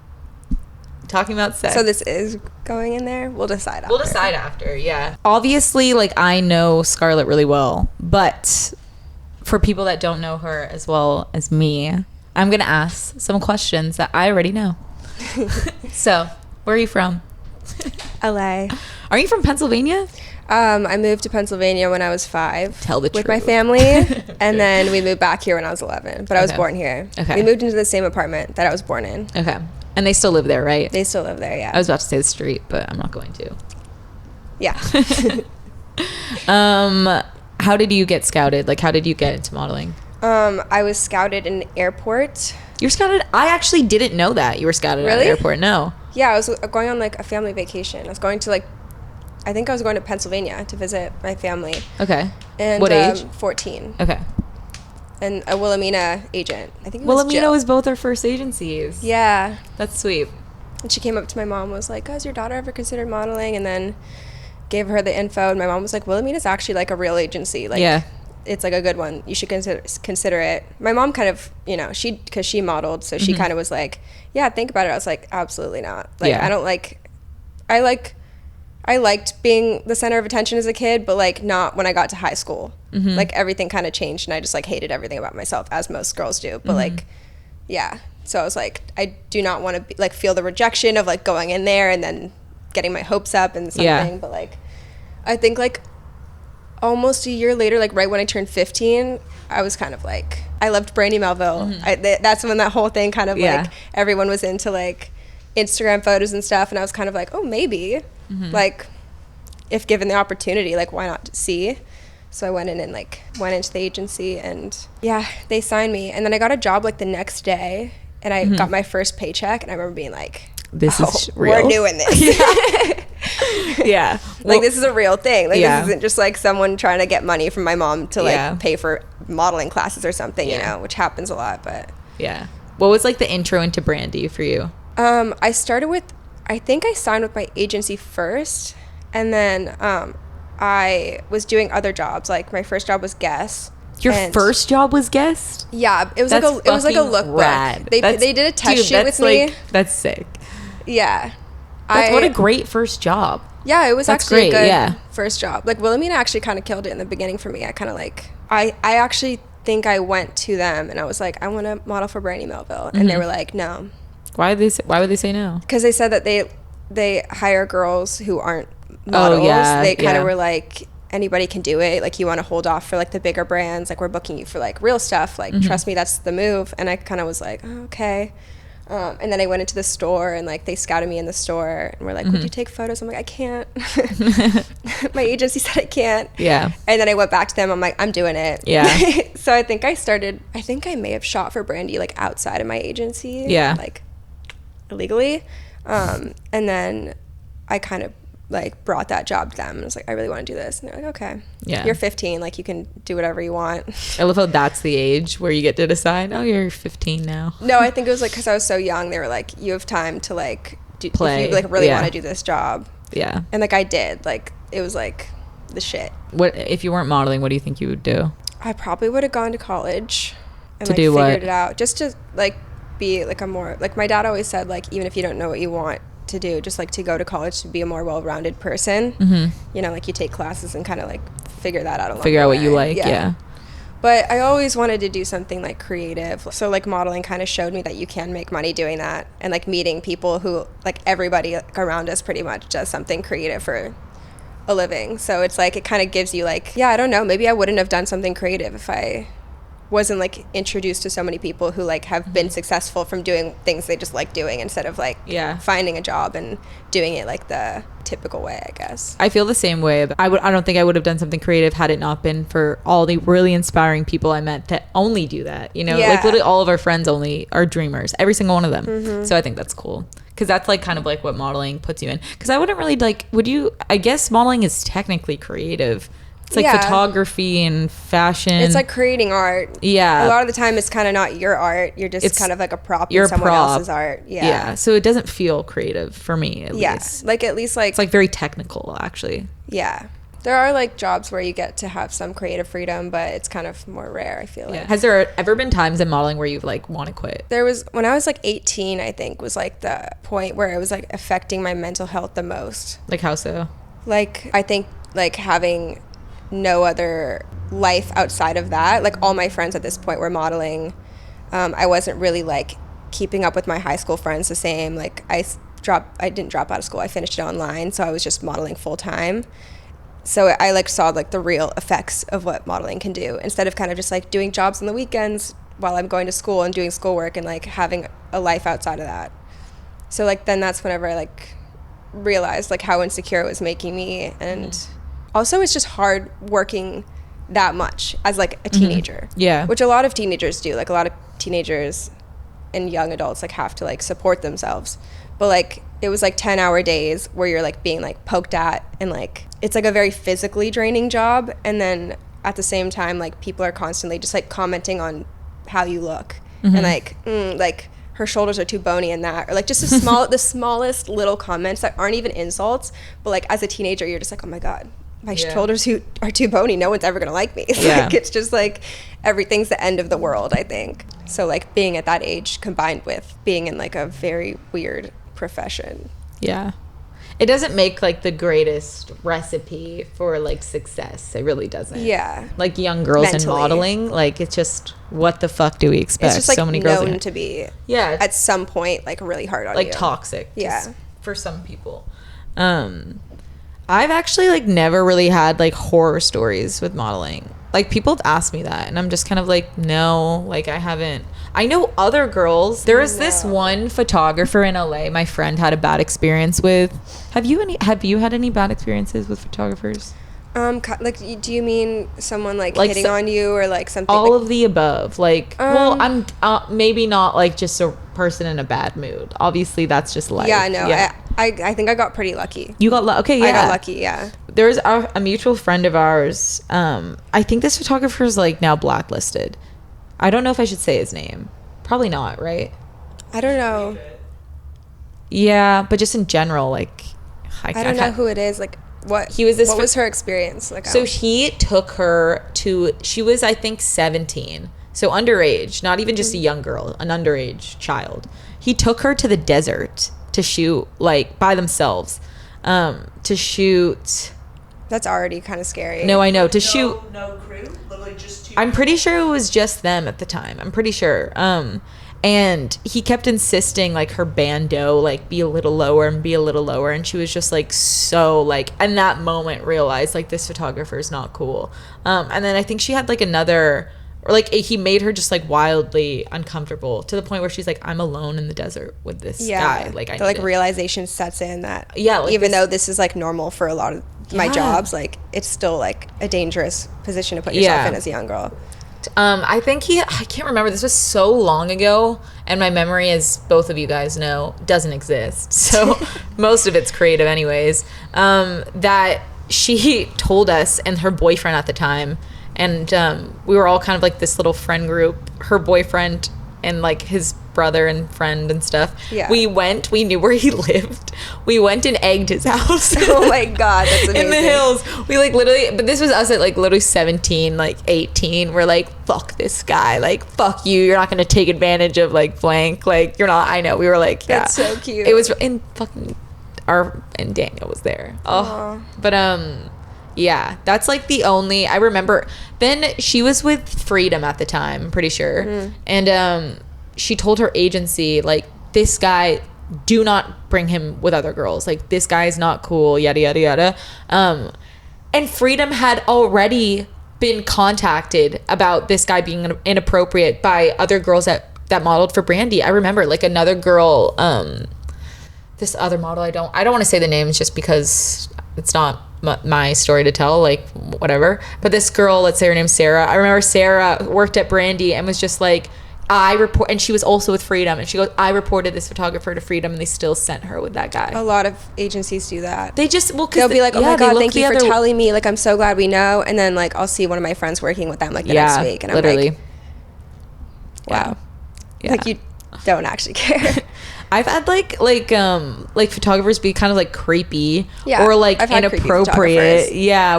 talking about sex. So this is going in there. We'll decide after. Yeah. Obviously, like I know Scarlett really well, but for people that don't know her as well as me, I'm going to ask some questions that I already know. So, where are you from? LA. Are you from Pennsylvania? I moved to Pennsylvania when I was 5. Tell the with truth. my family, and then we moved back here when I was 11. But I was Okay. born here. Okay. We moved into the same apartment that I was born in. Okay. And they still live there, right? They still live there, yeah. I was about to say the street, but I'm not going to. Yeah. How did you get scouted? Like, how did you get into modeling? I was scouted in an airport. You were scouted? I actually didn't know that you were scouted at Really? an airport. No. Yeah, I was going on like a family vacation. I was going to like, I think I was going to Pennsylvania to visit my family. Okay. And What age? 14. Okay. And a Wilhelmina agent. I think it was Wilhelmina Jill. was both our first agencies. Yeah. That's sweet. And she came up to my mom and was like, has your daughter ever considered modeling? And then gave her the info. And my mom was like, Wilhelmina's actually like a real agency. Like, Yeah. it's like a good one. You should consider it. My mom kind of, you know, because she modeled, so she kind of was like, yeah, think about it. I was like, absolutely not. Like, Yeah. I don't like, I liked being the center of attention as a kid, but like not when I got to high school. Like everything kind of changed and I just like hated everything about myself, as most girls do. But like, yeah. So I was like, I do not want to like feel the rejection of like going in there and then getting my hopes up and something. Yeah. But like, I think like almost a year later, like right when I turned 15, I was kind of like, I loved Brandy Melville. That's when that whole thing kind of Yeah. like everyone was into like Instagram photos and stuff, and I was kind of like, oh, maybe like if given the opportunity, like why not see? So I went in and like went into the agency, and yeah, they signed me, and then I got a job like the next day, and I got my first paycheck, and I remember being like, This is we're real. doing this. Yeah. Like this is a real thing. Like Yeah. this isn't just like someone trying to get money from my mom to like Yeah. pay for modeling classes or something, you Yeah. know, which happens a lot. But Yeah. What was like the intro into Brandy for you? I started with, I think I signed with my agency first, and then I was doing other jobs. Like my first job was guest. Your and- first job was guest? Yeah, it was That's like a fucking lookbook. rad. They That's- did a test dude, shoot that's with me. like, that's sick. Yeah. What a great first job. Yeah, it was That's actually great, a good yeah. first job. Like Wilhelmina actually kind of killed it in the beginning for me. I kind of like, I actually think I went to them and I was like, I want to model for Brandy Melville, and they were like, no, Why would they say no? because they said that they hire girls who aren't models. Oh, yeah, They kind yeah. of were like, anybody can do it. Like you want to hold off for like the bigger brands. Like we're booking you for like real stuff. Like trust me, that's the move. And I kind of was like, oh, okay. And then I went into the store and like they scouted me in the store and were like, would you take photos? I'm like, I can't. My agency said I can't. Yeah. And then I went back to them. I'm like, I'm doing it. Yeah. So I think I may have shot for Brandy like outside of my agency. Yeah. Like illegally. And then I kind of like brought that job to them and was like, I really want to do this. And they're like, okay. Yeah. You're 15. Like you can do whatever you want. I love how that's the age where you get to decide, oh, you're 15 now. No, I think it was like because I was so young. They were like, you have time to like Play. if you like really Yeah. want to do this job. Yeah. And like I did. Like it was like the shit. What if you weren't modeling, what do you think you would do? I probably would have gone to college and To like do figured what? it out, just to like be like a more like my dad always said, like even if you don't know what you want to do, just like to go to college to be a more well-rounded person. You know, like you take classes and kind of like figure that out along Figure the out what you way. like. Yeah. But I always wanted to do something like creative. So like modeling kind of showed me that you can make money doing that, and like meeting people who like everybody around us pretty much does something creative for a living. So it's like it kind of gives you like, yeah, I don't know, maybe I wouldn't have done something creative if I wasn't like introduced to so many people who like have been successful from doing things they just like doing instead of like Yeah. finding a job and doing it like the typical way, I guess. I feel the same way. I don't think I would have done something creative had it not been for all the really inspiring people I met that only do that. You know, Yeah. like literally all of our friends only are dreamers, every single one of them. So I think that's cool. Because that's like kind of like what modeling puts you in. Because I wouldn't really like, I guess modeling is technically creative. It's like Yeah. photography and fashion. It's like creating art. Yeah. A lot of the time it's kind of not your art. You're just It's- kind of like a prop you're in a someone prop. else's art. Yeah. Yeah. So it doesn't feel creative for me at Yeah. least. Like at least like, It's like very technical actually. yeah. There are like jobs where you get to have some creative freedom, but it's kind of more rare, I feel like. Yeah. Has there ever been times in modeling where you've like want to quit? There was, when I was like 18, I think was like the point where it was like affecting my mental health the most. Like how so? Like I think like having no other life outside of that. Like all my friends at this point were modeling. I wasn't really like keeping up with my high school friends the same. Like I didn't drop out of school. I finished it online, so I was just modeling full time. So I like saw like the real effects of what modeling can do, instead of kind of just like doing jobs on the weekends while I'm going to school and doing schoolwork and like having a life outside of that. So like then that's whenever I like realized like how insecure it was making me. And also it's just hard working that much as like a teenager. Yeah. Which a lot of teenagers do. Like a lot of teenagers and young adults like have to like support themselves. But like it was like 10-hour days where you're like being like poked at, and like it's like a very physically draining job. And then at the same time, like people are constantly just like commenting on how you look and like her shoulders are too bony in that, or like just the smallest little comments that aren't even insults, but like as a teenager you're just like, oh my god, my shoulders are too bony, no one's ever gonna like me. Like it's just like everything's the end of the world, I think. So like being at that age combined with being in like a very weird profession, it doesn't make like the greatest recipe for like success. It really doesn't. Like young girls in modeling, like it's just, what the fuck do we expect? It's just like so many girls known to be at some point like really hard on like you. Toxic for some people. I've actually like never really had like horror stories with modeling. Like people ask me that and I'm just kind of like, no, like I haven't. I know other girls. There is this one photographer in LA my friend had a bad experience with. Have you had any bad experiences with photographers? Like, do you mean someone like hitting on you, or like something? All of the above. Like, well, I'm maybe not like just a person in a bad mood. Obviously, that's just life. Yeah, no. Yeah. I think I got pretty lucky. You got okay. Yeah, I got lucky. Yeah. There's a mutual friend of ours. I think this photographer is like now blacklisted. I don't know if I should say his name. Probably not, right? I don't know. Yeah, but just in general, like I don't know who it is. Like what was her experience? Like so he took her to. She was I think 17, so underage, not even just a young girl, an underage child. He took her to the desert to shoot, like by themselves, to shoot. That's already kind of scary. No, I know. Shoot. No crew? Literally just two. I'm pretty sure it was just them at the time. I'm pretty sure. And he kept insisting like her bandeau like be a little lower and be a little lower, and she was just like so like in that moment realized like this photographer is not cool. And then I think she had like another, or like he made her just like wildly uncomfortable to the point where she's like, I'm alone in the desert with this guy. Like I the realization sets in that like even though this is like normal for a lot of my jobs, like it's still like a dangerous position to put yourself in as a young girl. I think I can't remember, this was so long ago, and my memory, as both of you guys know, doesn't exist, so most of it's creative anyways, that she told us and her boyfriend at the time, and we were all kind of like this little friend group, her boyfriend and like his brother and friend and stuff. We knew where he lived. We went and egged his house. Oh my god, that's amazing. In the hills. We like literally, but this was us at like literally 17, like 18. We're like, fuck this guy. Like, fuck you. You're not going to take advantage of like blank. Like, you're not. I know. We were like, yeah. That's so cute. It was, and fucking, and Daniel was there. Oh. Aww. But, yeah, that's like the only, I remember. Then she was with Freedom at the time, I'm pretty sure. And she told her agency, like, this guy, do not bring him with other girls. Like, this guy is not cool, yada, yada, yada. And Freedom had already been contacted about this guy being inappropriate by other girls that modeled for Brandy. I remember, like, another girl, this other model, I don't want to say the names just because it's not my story to tell, like whatever, but this girl, let's say her name's Sarah. I remember Sarah worked at Brandy and was just like, and she was also with Freedom, and she goes, I reported this photographer to Freedom, and they still sent her with that guy. A lot of agencies do that. They just, well, they'll be like, oh my god, thank you for telling me, like I'm so glad we know, and then like I'll see one of my friends working with them like the next week, and I'm literally like, wow, like you don't actually care. I've had like photographers be kind of like creepy, or like inappropriate,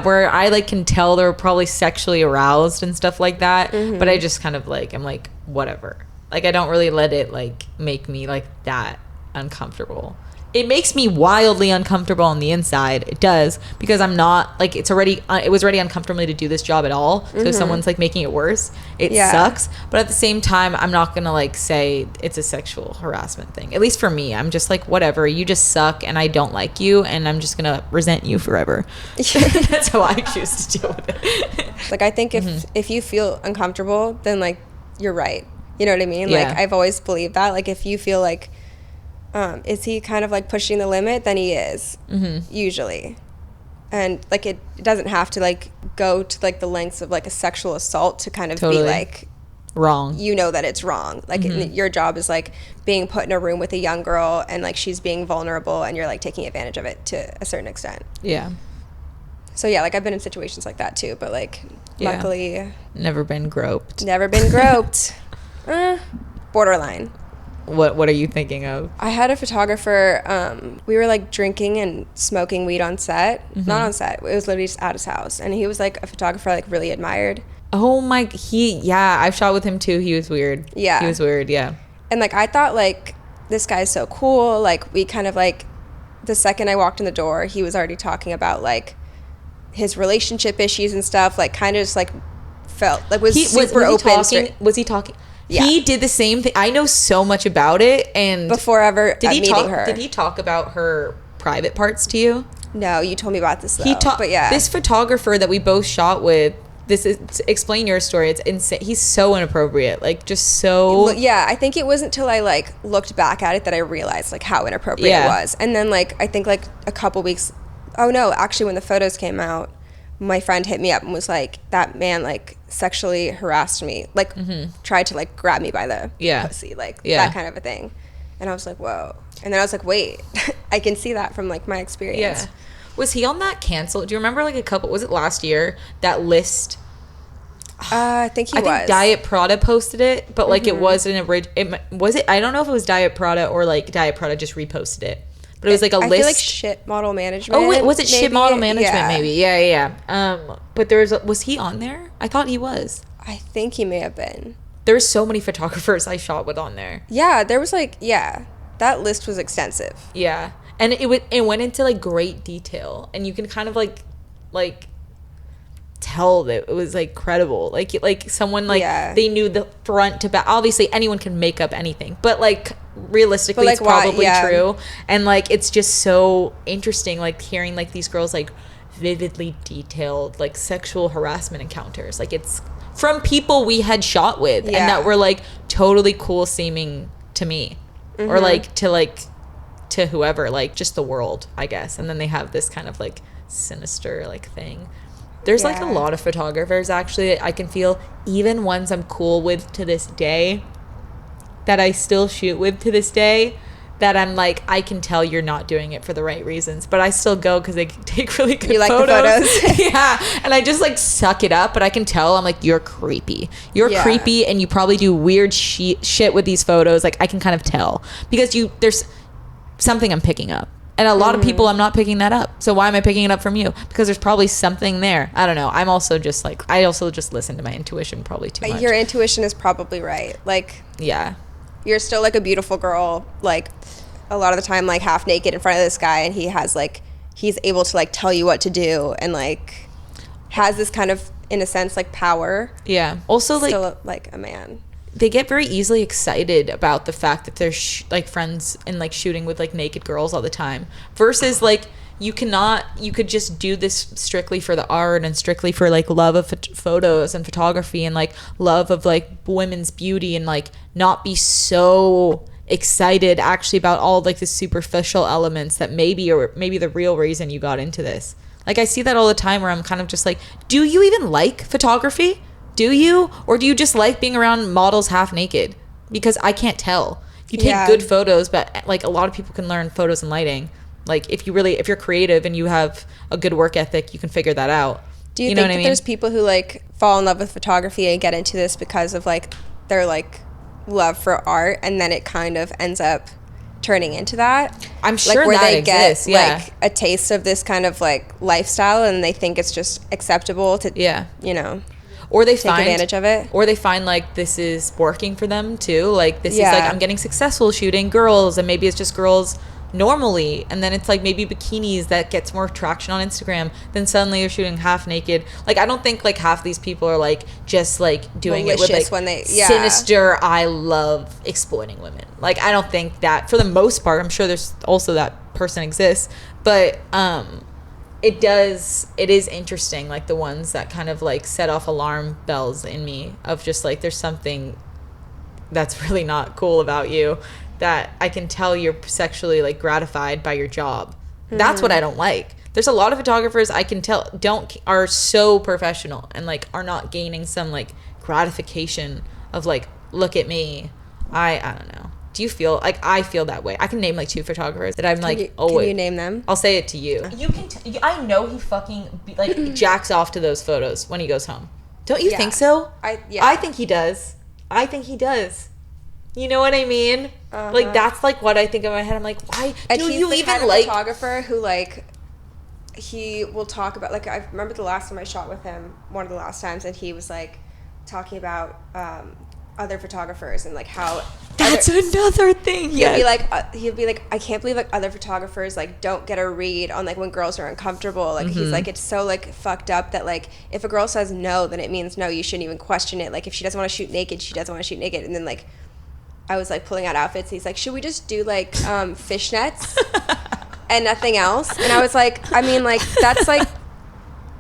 where I like can tell they're probably sexually aroused and stuff like that, but I just kind of like, I'm like, whatever, like I don't really let it like make me like that uncomfortable. it makes me wildly uncomfortable on the inside. It does, because I'm not like, it was already uncomfortable to do this job at all. So if someone's like making it worse, it sucks. But at the same time, I'm not gonna like say it's a sexual harassment thing. At least for me, I'm just like, whatever, you just suck and I don't like you and I'm just gonna resent you forever. That's how I choose to deal with it. Like, I think if you feel uncomfortable, then like you're right. You know what I mean? Yeah. Like, I've always believed that. Like, if you feel like, is he kind of like pushing the limit? Then he is, usually. And like, it doesn't have to like go to like the lengths of like a sexual assault to kind of be like wrong. You know that it's wrong. Like, your job is like being put in a room with a young girl and like she's being vulnerable and you're like taking advantage of it to a certain extent. Yeah. So yeah, like I've been in situations like that too, but like luckily never been groped. Never been groped. Borderline. What are you thinking of? I had a photographer, we were like drinking and smoking weed on set. Not on set, it was literally just at his house, and he was like a photographer I like really admired. Oh my, I've shot with him too. He was weird. Yeah. He was weird, yeah. And like I thought like, this guy's so cool, like we kind of like, the second I walked in the door, he was already talking about like his relationship issues and stuff, like kind of just like felt like was super open. Was he talking? Yeah. He did the same thing. I know so much about it, and before ever meeting her. Did he talk about her private parts to you? No, you told me about this though. But yeah, this photographer that we both shot with. This is, explain your story. It's insane. He's so inappropriate. Like, just so. Yeah, I think it wasn't until I like looked back at it that I realized like how inappropriate it was. And then like I think like a couple weeks. Oh no, actually, when the photos came out, my friend hit me up and was like, that man like sexually harassed me, like tried to like grab me by the pussy, like that kind of a thing. And I was like, whoa. And then I was like, wait, I can see that from like my experience. Yeah. Was he on that cancel? Do you remember like was it last year, that list? I think he was. I think Diet Prada posted it, but like it was an original. Was it? I don't know if it was Diet Prada or like Diet Prada just reposted it. But it was like a list. I feel like Shit Model Management. Oh, wait, was it Shit Model Management? Yeah. Maybe. Yeah. But was he on there? I thought he was. I think he may have been. There's so many photographers I shot with on there. Yeah, there was like, that list was extensive. Yeah, and it went into like great detail, and you can kind of like tell that it was like credible, like someone like they knew the front to back. Obviously, anyone can make up anything, but like realistically, it's probably true. And like it's just so interesting, like hearing like these girls like vividly detailed like sexual harassment encounters. Like it's from people we had shot with and that were like totally cool seeming to me, or like to whoever, like just the world, I guess. And then they have this kind of like sinister like thing. There's like a lot of photographers actually that I can feel, even ones I'm cool with to this day, that I still shoot with to this day, that I'm like, I can tell you're not doing it for the right reasons, but I still go because they take really good photos. You like the photos? Yeah, and I just like suck it up, but I can tell, I'm like, you're creepy. You're creepy, and you probably do weird shit with these photos. Like I can kind of tell because there's something I'm picking up. And a lot of people, I'm not picking that up. So why am I picking it up from you? Because there's probably something there. I don't know. I'm also just like, I also just listen to my intuition probably too much. Your intuition is probably right. Like, yeah, you're still like a beautiful girl. Like a lot of the time, like half naked in front of this guy, and he has like, he's able to like tell you what to do, and like has this kind of, in a sense, like power. Yeah. Also, like, still like a man. They get very easily excited about the fact that they're like friends and like shooting with like naked girls all the time, versus like you could just do this strictly for the art and strictly for like love of photos and photography and like love of like women's beauty, and like not be so excited actually about all like the superficial elements that maybe the real reason you got into this. Like I see that all the time where I'm kind of just like, do you even like photography? Do you? Or do you just like being around models half naked? Because I can't tell. You take good photos, but like a lot of people can learn photos and lighting. Like if you're creative and you have a good work ethic, you can figure that out. Do you think that there's people who like fall in love with photography and get into this because of like their like love for art, and then it kind of ends up turning into that? I'm sure like, where that they exists, get like a taste of this kind of like lifestyle, and they think it's just acceptable to or they take advantage of it, or they find like this is working for them too. Like this is like, I'm getting successful shooting girls, and maybe it's just girls normally, and then it's like maybe bikinis that gets more traction on Instagram, then suddenly you're shooting half naked. Like, I don't think like half these people are like just like doing Malicious it with like when they sinister, I love exploiting women. Like, I don't think that, for the most part. I'm sure there's also that person exists, but it is interesting, like the ones that kind of like set off alarm bells in me of just like there's something that's really not cool about you, that I can tell you're sexually like gratified by your job. That's what I don't like. There's a lot of photographers I can tell are so professional and like are not gaining some like gratification of like, look at me. I don't know. Do you feel like I feel that way? I can name like 2 photographers that I'm like, can you name them? I'll say it to you. You can. I know he fucking like jacks off to those photos when he goes home. Don't you think so? I think he does. I think he does. You know what I mean? Like, that's like what I think in my head. I'm like, why do you even kind of like photographer who like he will talk about, like, I remember the last time I shot with him, one of the last times, and he was like talking about other photographers and like how that's another thing. He'd be like, I can't believe like other photographers like don't get a read on like when girls are uncomfortable. Like he's like, it's so like fucked up that like if a girl says no, then it means no. You shouldn't even question it. Like if she doesn't want to shoot naked, she doesn't want to shoot naked. And then like I was like pulling out outfits. He's like, should we just do like fishnets and nothing else? And I was like, I mean, like that's like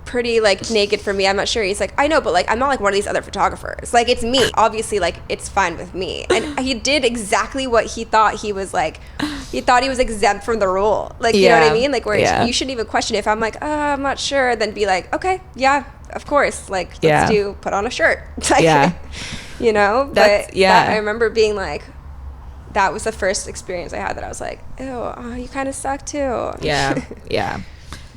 pretty like naked for me. I'm not sure. He's like, I know, but like I'm not like one of these other photographers. Like it's me. Obviously, like it's fine with me. And he did exactly what he thought he was like. He thought he was exempt from the rule. Like you know what I mean? Like where you shouldn't even question it. If I'm like, I'm not sure, then be like, okay, yeah, of course. Like let's put on a shirt. Like, you know. But I remember being like, that was the first experience I had that I was like, ew, you kind of suck too. Yeah.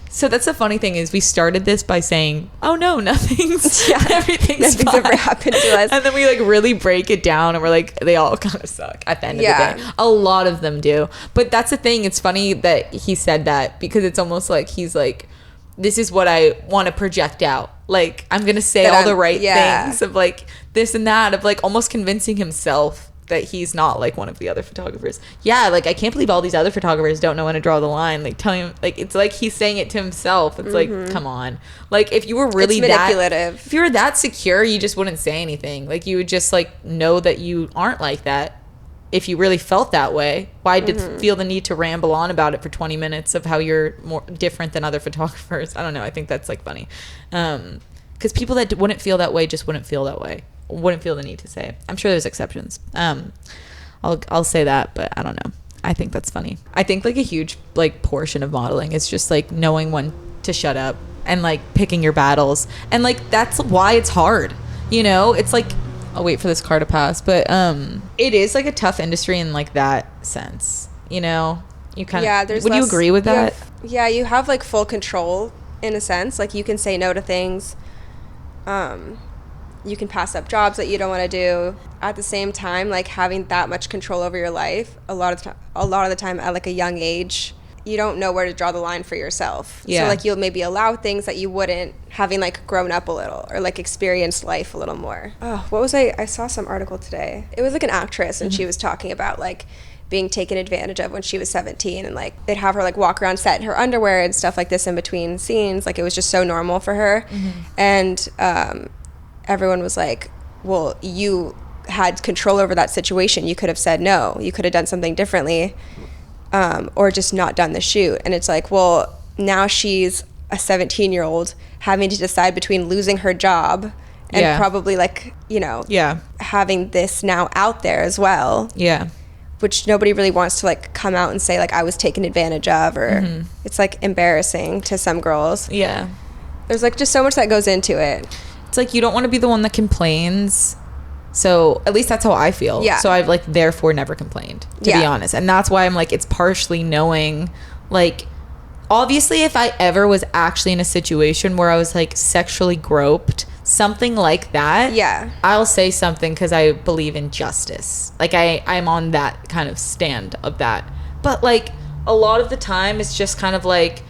So that's the funny thing is we started this by saying, oh no, nothing's nothing's ever happened to us. And then we like really break it down and we're like, they all kind of suck at the end of the day. A lot of them do. But that's the thing. It's funny that he said that because it's almost like he's like, this is what I want to project out. Like, I'm going to say all the right things of like this and that, of like almost convincing himself that he's not like one of the other photographers. Like I can't believe all these other photographers don't know when to draw the line. Like telling him, like it's like he's saying it to himself. It's like, come on. Like if you were really manipulative, if you were that secure, you just wouldn't say anything. Like you would just like know that you aren't like that. If you really felt that way, why did feel the need to ramble on about it for 20 minutes of how you're more different than other photographers? I don't know. I think that's like funny. Because people that wouldn't feel that way just wouldn't feel that way. Wouldn't feel the need to say it. I'm sure there's exceptions. I'll say that, but I don't know. I think that's funny. I think like a huge like portion of modeling is just like knowing when to shut up and like picking your battles, and like that's why it's hard. You know, it's like I'll wait for this car to pass, but it is like a tough industry in like that sense. You know, you kind of would you agree with that? You have like full control in a sense. Like you can say no to things. You can pass up jobs that you don't want to do. At the same time, like having that much control over your life, a lot of the time at like a young age, you don't know where to draw the line for yourself. So like you'll maybe allow things that you wouldn't, having like grown up a little or like experienced life a little more. What was I saw some article today. It was like an actress and she was talking about like being taken advantage of when she was 17, and like they'd have her like walk around set in her underwear and stuff like this in between scenes. Like it was just so normal for her. And everyone was like, well, you had control over that situation. You could have said no. You could have done something differently, or just not done the shoot. And it's like, well, now she's a 17-year-old having to decide between losing her job and probably like, you know, having this now out there as well. Which nobody really wants to like come out and say like I was taken advantage of, or it's like embarrassing to some girls. There's like just so much that goes into it. It's like you don't want to be the one that complains. So at least that's how I feel. So I've like therefore never complained, to be honest. And that's why I'm like, it's partially knowing, like, obviously if I ever was actually in a situation where I was like sexually groped, something like that, I'll say something because I believe in justice. Like I'm on that kind of stand of that. But like a lot of the time it's just kind of like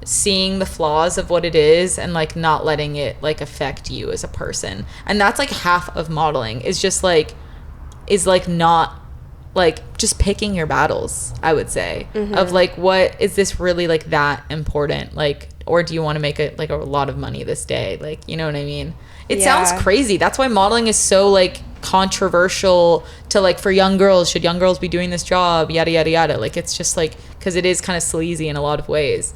seeing the flaws of what it is and like not letting it like affect you as a person. And that's like half of modeling is just like not like just picking your battles, I would say, of like, what is this really like that important? Like, or do you want to make a lot of money this day? Like, you know what I mean? It sounds crazy. That's why modeling is so like controversial to like, for young girls. Should young girls be doing this job? Yada, yada, yada. Like, it's just like, because it is kind of sleazy in a lot of ways.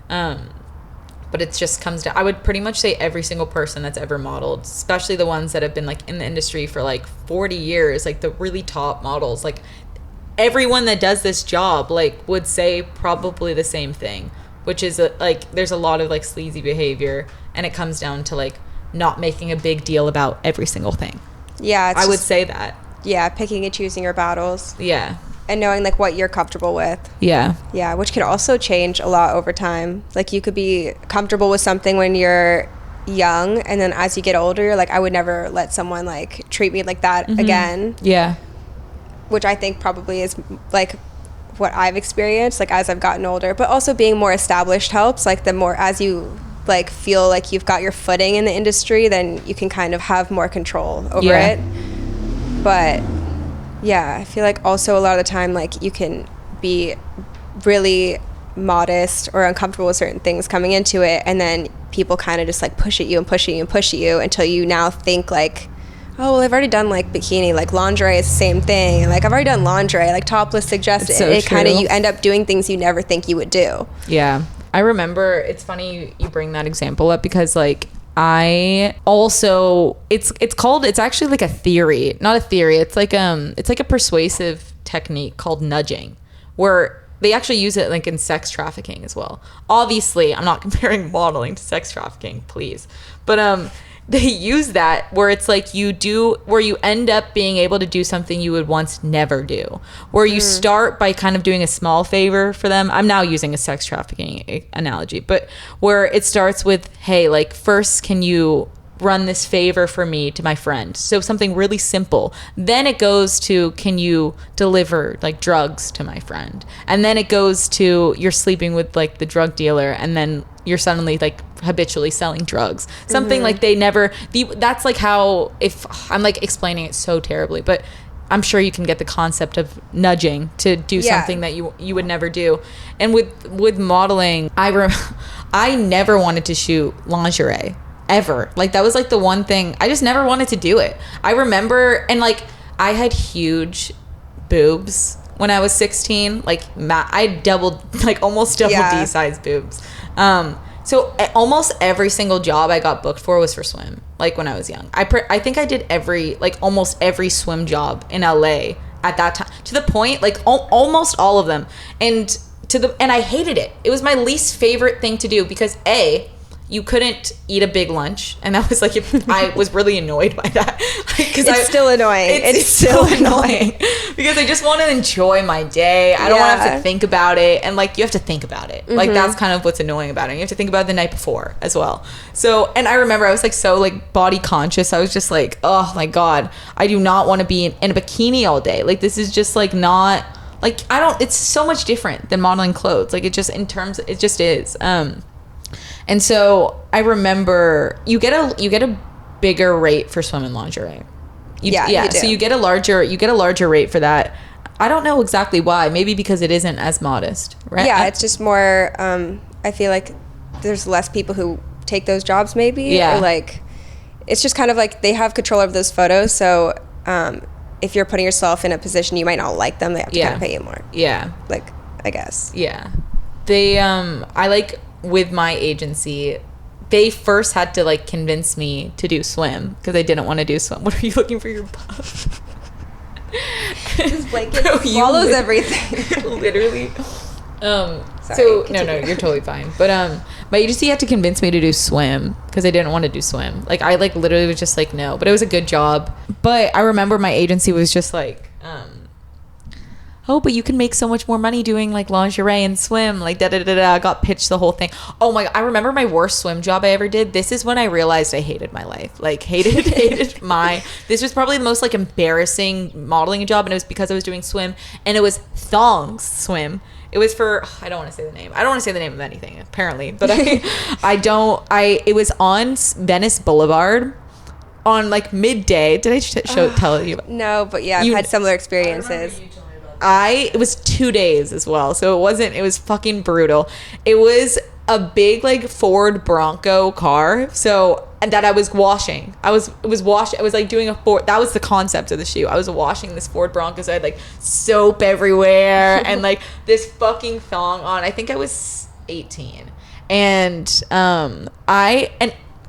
But it just comes down, I would pretty much say every single person that's ever modeled, especially the ones that have been like in the industry for like 40 years, like the really top models, like everyone that does this job like would say probably the same thing, which is like there's a lot of like sleazy behavior, and it comes down to like not making a big deal about every single thing. Yeah, I would say that. Yeah, picking and choosing your battles. Yeah. And knowing like what you're comfortable with. Yeah. Yeah, which can also change a lot over time. Like you could be comfortable with something when you're young, and then as you get older, you're like, I would never let someone like treat me like that again. Yeah. Which I think probably is like what I've experienced like as I've gotten older. But also being more established helps. Like the more as you like feel like you've got your footing in the industry, then you can kind of have more control over it. But yeah, I feel like also a lot of the time, like you can be really modest or uncomfortable with certain things coming into it, and then people kind of just like push at you and push at you and push at you until you now think like, oh, well, I've already done like bikini, like lingerie is the same thing. Like I've already done lingerie, like topless suggested. So it kind of, true. you end up doing things you never think you would do. Yeah. I remember, it's funny you bring that example up, because like I also, it's actually like a theory, not a theory. It's like a persuasive technique called nudging, where they actually use it like in sex trafficking as well. Obviously, I'm not comparing modeling to sex trafficking, please. But they use that where it's like where you end up being able to do something you would once never do, where you start by kind of doing a small favor for them. I'm now using a sex trafficking analogy, but where it starts with, hey, like, first, can you run this favor for me to my friend? So something really simple. Then it goes to, can you deliver like drugs to my friend? And then it goes to, you're sleeping with like the drug dealer, and then you're suddenly like habitually selling drugs. Something like that's like how, if I'm like explaining it so terribly, but I'm sure you can get the concept of nudging to do something that you would never do. And with modeling, I never wanted to shoot lingerie ever. Like that was like the one thing, I just never wanted to do it. I remember, and like I had huge boobs when I was 16. Like I almost doubled D-size boobs. So almost every single job I got booked for was for swim. Like when I was young, I think I did almost every swim job in LA at that time, to the point like almost all of them, and I hated it. It was my least favorite thing to do, because you couldn't eat a big lunch, and that was like, I was really annoyed by that. It's still annoying. It's still annoying because I just want to enjoy my day. I don't want to have to think about it, and like you have to think about it. Like that's kind of what's annoying about it. You have to think about it the night before as well. So, and I remember I was like so like body conscious. I was just like, oh my god, I do not want to be in a bikini all day. Like this is just like not like, it's so much different than modeling clothes. Like it just is. And so I remember you get a bigger rate for swim and lingerie. You do. So you get a larger rate for that. I don't know exactly why. Maybe because it isn't as modest, right? Yeah, it's just more. I feel like there's less people who take those jobs. Maybe. Yeah. Or like, it's just kind of like they have control over those photos. So if you're putting yourself in a position you might not like them, they have to kind of pay you more. Yeah. Like, I guess. Yeah. They I like. With my agency, they first had to like convince me to do swim, because I didn't want to do swim. What are you looking for your puff? This blanket swallows everything. Literally. Sorry, so no, you're totally fine. But my agency had to convince me to do swim, because I didn't want to do swim. Like I like literally was just like no, but it was a good job. But I remember my agency was just like oh, but you can make so much more money doing like lingerie and swim, like I got pitched the whole thing. Oh my, I remember my worst swim job I ever did. This is when I realized I hated my life. Like hated this was probably the most like embarrassing modeling job, and it was because I was doing swim, and it was thongs swim. It was for, I don't want to say the name. I don't want to say the name of anything apparently, but it was on Venice Boulevard on like midday. Did I tell you? No, but yeah, I've had similar experiences. it was 2 days as well. So it was fucking brutal. It was a big like Ford Bronco car. So, and that I was washing. I was like doing that was the concept of the shoot. I was washing this Ford Bronco. So I had like soap everywhere and like this fucking thong on. I think I was 18. And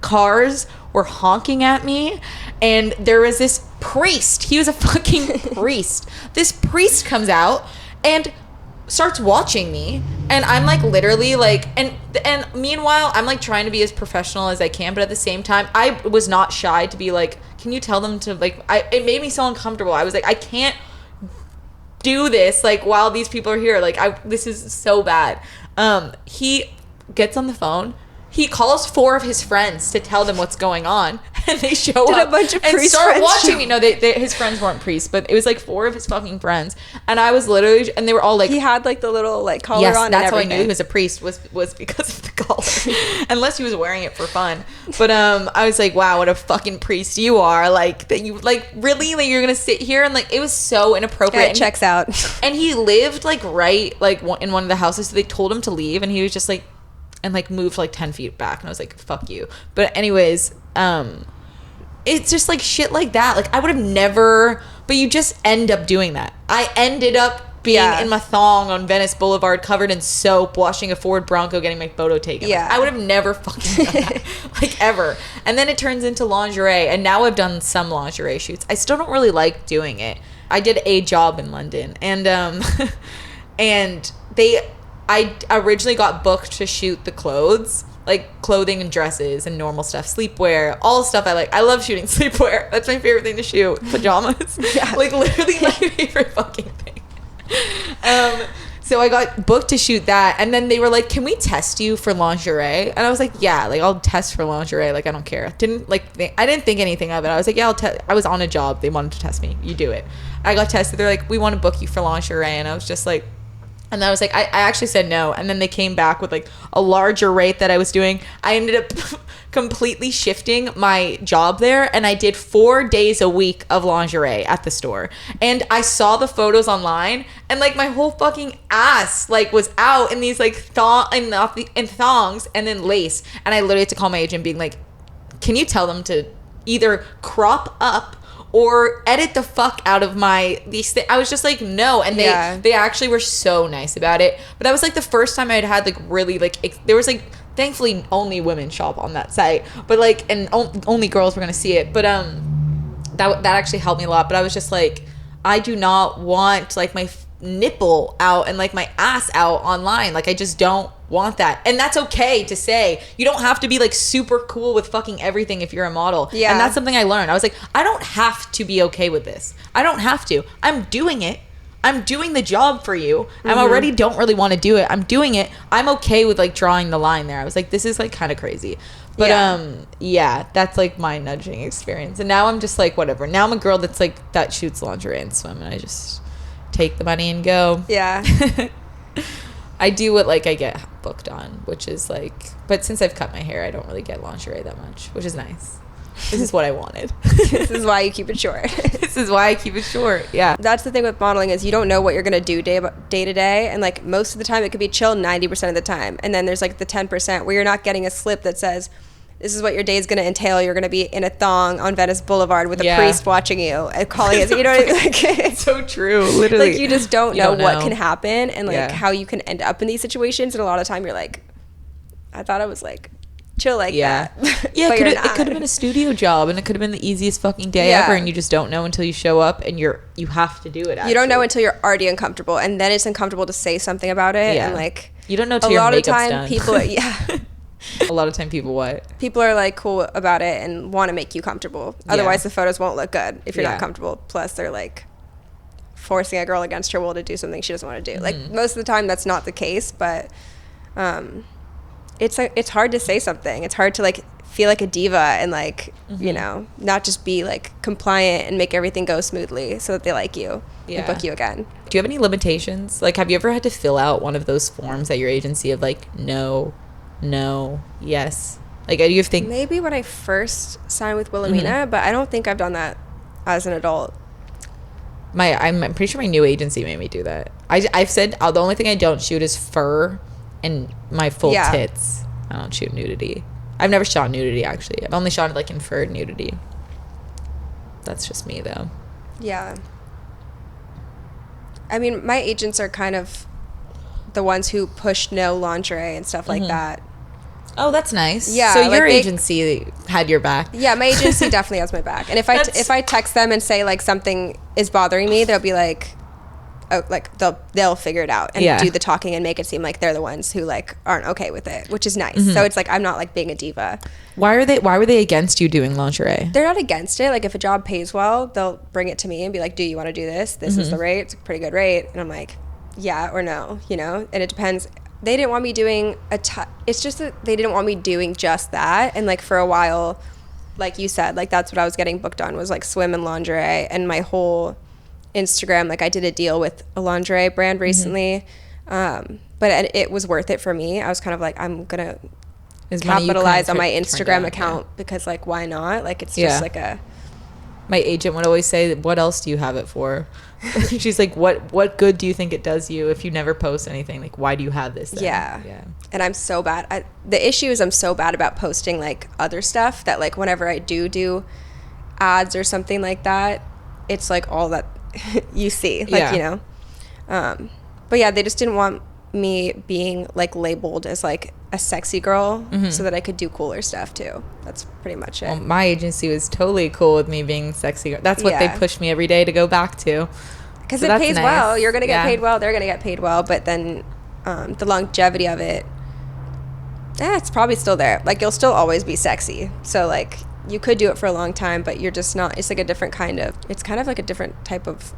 cars were honking at me, and there was this priest. He was a fucking priest. This priest comes out and starts watching me, and I'm like literally like, and meanwhile I'm like trying to be as professional as I can, but at the same time I was not shy to be like, can you tell them to like, it made me so uncomfortable. I was like, I can't do this like while these people are here. Like this is so bad. He gets on the phone. He calls 4 of his friends to tell them what's going on, and they show up a bunch of and priest start friends watching me. No, his friends weren't priests, but it was like 4 of his fucking friends, and I was literally, and they were all like, he had like the little like collar yes, on. That's and how I everything. knew he was a priest was because of the collar, unless he was wearing it for fun. But I was like, wow, what a fucking priest you are! Like that you like really like you're gonna sit here and like it was so inappropriate. Yeah, it checks out. And he lived like right like in one of the houses, so they told him to leave, and he was just like. And like moved like 10 feet back, and I was like, fuck you. But anyways, it's just like shit like that. Like I would have never, but you just end up doing that. I ended up being in my thong on Venice Boulevard, covered in soap, washing a Ford Bronco, getting my photo taken. Yeah. Like, I would have never fucking done that, like ever. And then it turns into lingerie, and now I've done some lingerie shoots. I still don't really like doing it. I did a job in London, and I originally got booked to shoot the clothes, like clothing and dresses and normal stuff, sleepwear, all the stuff I like. I love shooting sleepwear. That's my favorite thing to shoot. Pajamas. Yeah. Like literally my favorite fucking thing. So I got booked to shoot that, and then they were like, can we test you for lingerie? And I was like, yeah, like I'll test for lingerie. Like I don't care. I didn't think anything of it. I was like, yeah, I was on a job. They wanted to test me. You do it. I got tested. They're like, we want to book you for lingerie. And I was just like, and I was like, I actually said no. And then they came back with like a larger rate that I was doing. I ended up completely shifting my job there. And I did 4 days a week of lingerie at the store. And I saw the photos online, and like my whole fucking ass like was out in these like thongs and then lace. And I literally had to call my agent being like, can you tell them to either crop up or edit the fuck out of these things. I was just like, no. And they actually were so nice about it. But that was like the first time I'd had like really like, there was like, thankfully only women shop on that site. But like, and only girls were going to see it. But that actually helped me a lot. But I was just like, I do not want like my nipple out and like my ass out online. Like I just don't want that. And that's okay to say. You don't have to be like super cool with fucking everything if you're a model. Yeah. And that's something I learned. I was like, I don't have to be okay with this. I don't have to. I'm doing it. I'm doing the job for you. I'm already don't really want to do it. I'm doing it. I'm okay with like drawing the line there. I was like, this is like kind of crazy. But yeah, that's like my nudging experience. And now I'm just like, whatever. Now I'm a girl that's like, that shoots lingerie and swim, and I just take the money and go. Yeah. I do what like I get booked on, which is like, but since I've cut my hair, I don't really get lingerie that much, which is nice. This is what I wanted. This is why you keep it short. This is why I keep it short. Yeah. That's the thing with modeling, is you don't know what you're going to do day to day. And like most of the time it could be chill 90% of the time. And then there's like the 10% where you're not getting a slip that says, this is what your day is going to entail. You're going to be in a thong on Venice Boulevard with a priest watching you and calling it. You know what I mean? Like, so true. Literally. Like you just don't know what can happen and like how you can end up in these situations. And a lot of time you're like, I thought I was like chill like that. Yeah, But it could have been a studio job, and it could have been the easiest fucking day ever, and you just don't know until you show up, and you have to do it. Actually. You don't know until you're already uncomfortable, and then it's uncomfortable to say something about it. Yeah. And like you don't know till your makeup's done. A lot of time people a lot of time people what? People are like cool about it and want to make you comfortable. Otherwise the photos won't look good if you're not comfortable. Plus they're like forcing a girl against her will to do something she doesn't want to do. Like most of the time that's not the case, but it's hard to say something. It's hard to like feel like a diva and like you know, not just be like compliant and make everything go smoothly so that they like you and book you again. Do you have any limitations? Like, have you ever had to fill out one of those forms at your agency of like no, yes? Like, do you think maybe when I first signed with Wilhelmina, but I don't think I've done that as an adult. I'm pretty sure my new agency made me do that. I've said the only thing I don't shoot is fur and my full tits. I don't shoot nudity. I've never shot nudity, actually. I've only shot like inferred nudity. That's just me, though. Yeah. I mean, my agents are kind of the ones who push no lingerie and stuff like that. Oh, that's nice. Yeah. So your agency had your back. Yeah, my agency definitely has my back. And if I text them and say like something is bothering me, they'll be like, oh, like they'll figure it out and do the talking and make it seem like they're the ones who like aren't okay with it, which is nice. So it's like I'm not like being a diva. Why were they against you doing lingerie? They're not against it. Like if a job pays well, they'll bring it to me and be like, do you want to do this? This is the rate. It's a pretty good rate. And I'm like, yeah or no, you know? And it depends. They didn't want me doing it's just that they didn't want me doing just that. And like for a while, like you said, like that's what I was getting booked on was like swim and lingerie. And my whole Instagram, like I did a deal with a lingerie brand recently, but it was worth it for me. I was kind of like, I'm gonna capitalize on my Instagram account because like why not? Like it's just like my agent would always say, what else do you have it for? She's like, what good do you think it does you if you never post anything? Like, why do you have this then? Yeah. And I'm so bad. The issue is I'm so bad about posting like other stuff that like whenever I do ads or something like that, it's like all that you see, like, you know. But yeah, they just didn't want me being like labeled as like a sexy girl so that I could do cooler stuff too. That's pretty much it. Well, my agency was totally cool with me being sexy. That's what they push me every day to go back to. Because it pays well. You're going to get paid well. They're going to get paid well. But then the longevity of it, it's probably still there. Like you'll still always be sexy. So like you could do it for a long time, but you're just not. It's like a different kind of, it's kind of like a different type of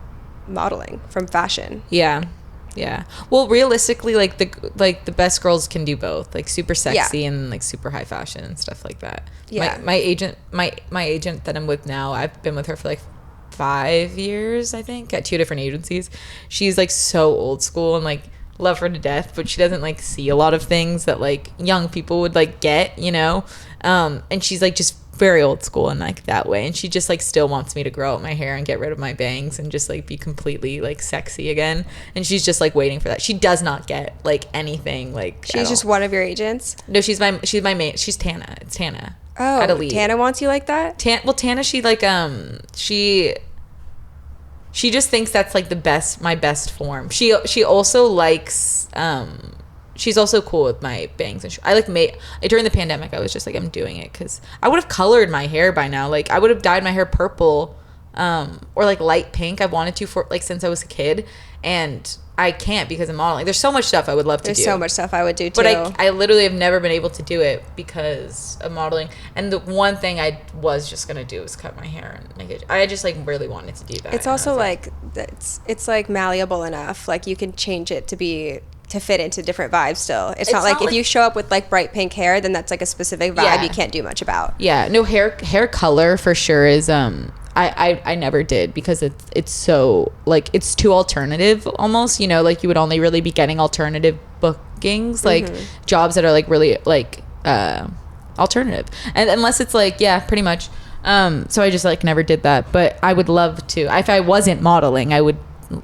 modeling from fashion. Yeah. Well, realistically, like the best girls can do both, like super sexy and like super high fashion and stuff like that. Yeah. My agent that I'm with now, I've been with her for like 5 years, I think, at 2 different agencies. She's like so old school and like love her to death, but she doesn't like see a lot of things that like young people would like get, you know. And she's like just very old school in like that way, and she just like still wants me to grow out my hair and get rid of my bangs and just like be completely like sexy again, and she's just like waiting for that. She does not get like anything like she's just one of your agents. No, she's my main. She's Tana. It's Tana. Oh, at Elite. Tana wants you like that? Tana, she like she just thinks that's like my best form. She also likes she's also cool with my bangs and I like during the pandemic I was just like I'm doing it because I would have colored my hair by now. Like I would have dyed my hair purple or like light pink. I've wanted to for like since I was a kid, and I can't because I'm modeling. There's so much stuff I would love to do. There's so much stuff I would do too. But I literally have never been able to do it because of modeling. And the one thing I was just gonna do is cut my hair and make it. I just like really wanted to do that. It's also like it's like malleable enough. Like you can change it to fit into different vibes still. It's not like if you show up with like bright pink hair, then that's like a specific vibe you can't do much about. Yeah, no, hair color for sure is I never did because it's so like it's too alternative almost, you know, like you would only really be getting alternative bookings, like jobs that are like really like alternative, and unless it's like pretty much so I just like never did that. But I would love to. If I wasn't modeling, I would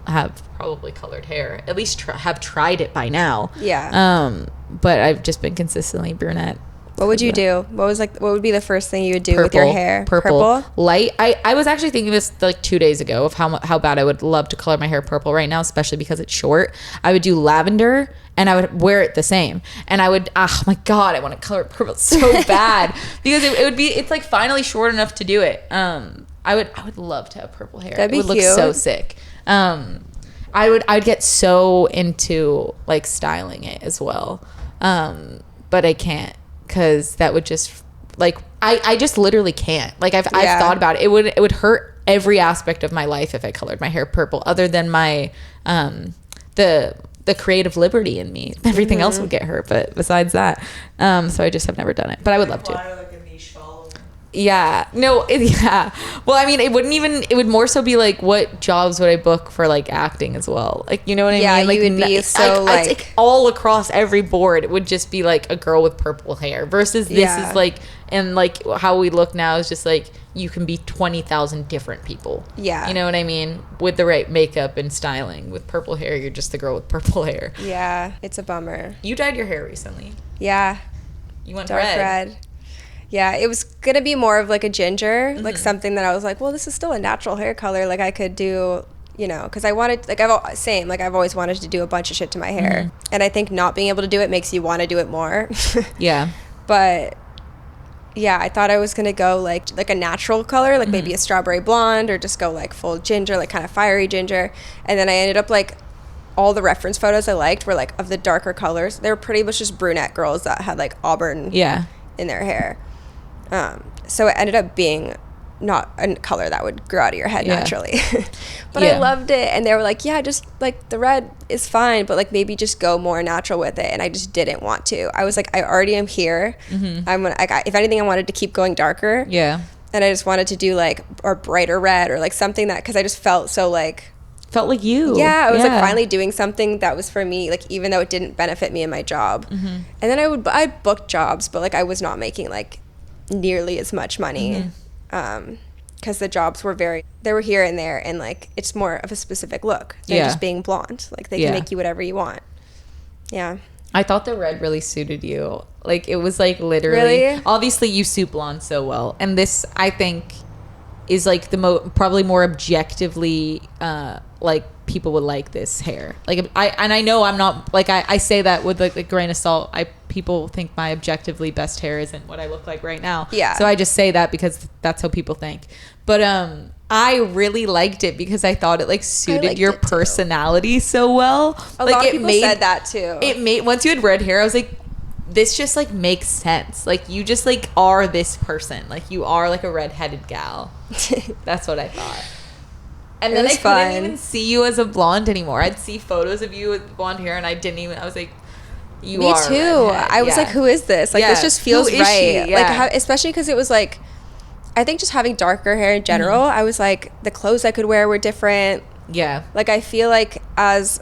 have probably colored hair, at least have tried it by now. But I've just been consistently brunette. What would you do? What would be the first thing you would do with your hair? Purple? Light. I was actually thinking this like 2 days ago of how bad I would love to color my hair purple right now, especially because it's short. I would do lavender and I would wear it the same. And I would, oh my God, I want to color it purple so bad because it's like finally short enough to do it. I would love to have purple hair. That'd be cute. It would look so sick. I'd get so into like styling it as well. But I can't. Because that would just like I just literally can't. Like I've thought about it. It would hurt every aspect of my life if I colored my hair purple, other than my the creative liberty in me. Everything else would get hurt, but besides that, so I just have never done it. But I would love to. Like a niche following. Yeah. No, yeah. Well, I mean, it would more so be like, what jobs would I book for like acting as well? Like, you know what I Yeah, mean? Like, you would be so it's like all across every board, it would just be like a girl with purple hair versus this Yeah. is like, and like how we look now is just like, you can be 20,000 different people. Yeah. You know what I mean? With the right makeup and styling. With purple hair, you're just the girl with purple hair. Yeah, it's a bummer. You dyed your hair recently. Yeah, You went dark red. Yeah, it was gonna be more of like a ginger, like something that I was like, well, this is still a natural hair color. Like I could do, you know, because I wanted, like I've always wanted to do a bunch of shit to my hair, and I think not being able to do it makes you want to do it more. Yeah. But yeah, I thought I was gonna go like a natural color, like maybe a strawberry blonde, or just go like full ginger, like kind of fiery ginger. And then I ended up like, all the reference photos I liked were like of the darker colors. They were pretty much just brunette girls that had like auburn in their hair. So it ended up being not a color that would grow out of your head naturally. But I loved it, and they were like, yeah, just like the red is fine, but like maybe just go more natural with it. And I just didn't want to. I was like, I already am here. I'm gonna, if anything, I wanted to keep going darker. Yeah. And I just wanted to do like or brighter red or like something that, because I just felt so like, felt like you. Yeah, I was like finally doing something that was for me, like even though it didn't benefit me in my job. And then I'd book jobs, but like I was not making like nearly as much money, because the jobs were they were here and there, and like it's more of a specific look than just being blonde. Like they can make you whatever you want. Yeah, I thought the red really suited you. Like it was like literally, really? Obviously you suit blonde so well, and this I think is like the probably more objectively like people would like this hair. Like I know I'm not like I say that with like a grain of salt. People think my objectively best hair isn't what I look like right now. Yeah. So I just say that because that's how people think. But I really liked it because I thought it like suited your personality so well. A like lot of people said that too. It made, once you had red hair, I was like, this just like makes sense. Like you just like are this person. Like you are like a redheaded gal. That's what I thought. And then I couldn't even see you as a blonde anymore. I'd see photos of you with blonde hair, and I didn't even. I was like, you Me are. too. Redhead. I was like, who is this? Like this just feels Who is right. she? Yeah. Like how, especially because it was like, I think just having darker hair in general, I was like, the clothes I could wear were different. Yeah. Like I feel like as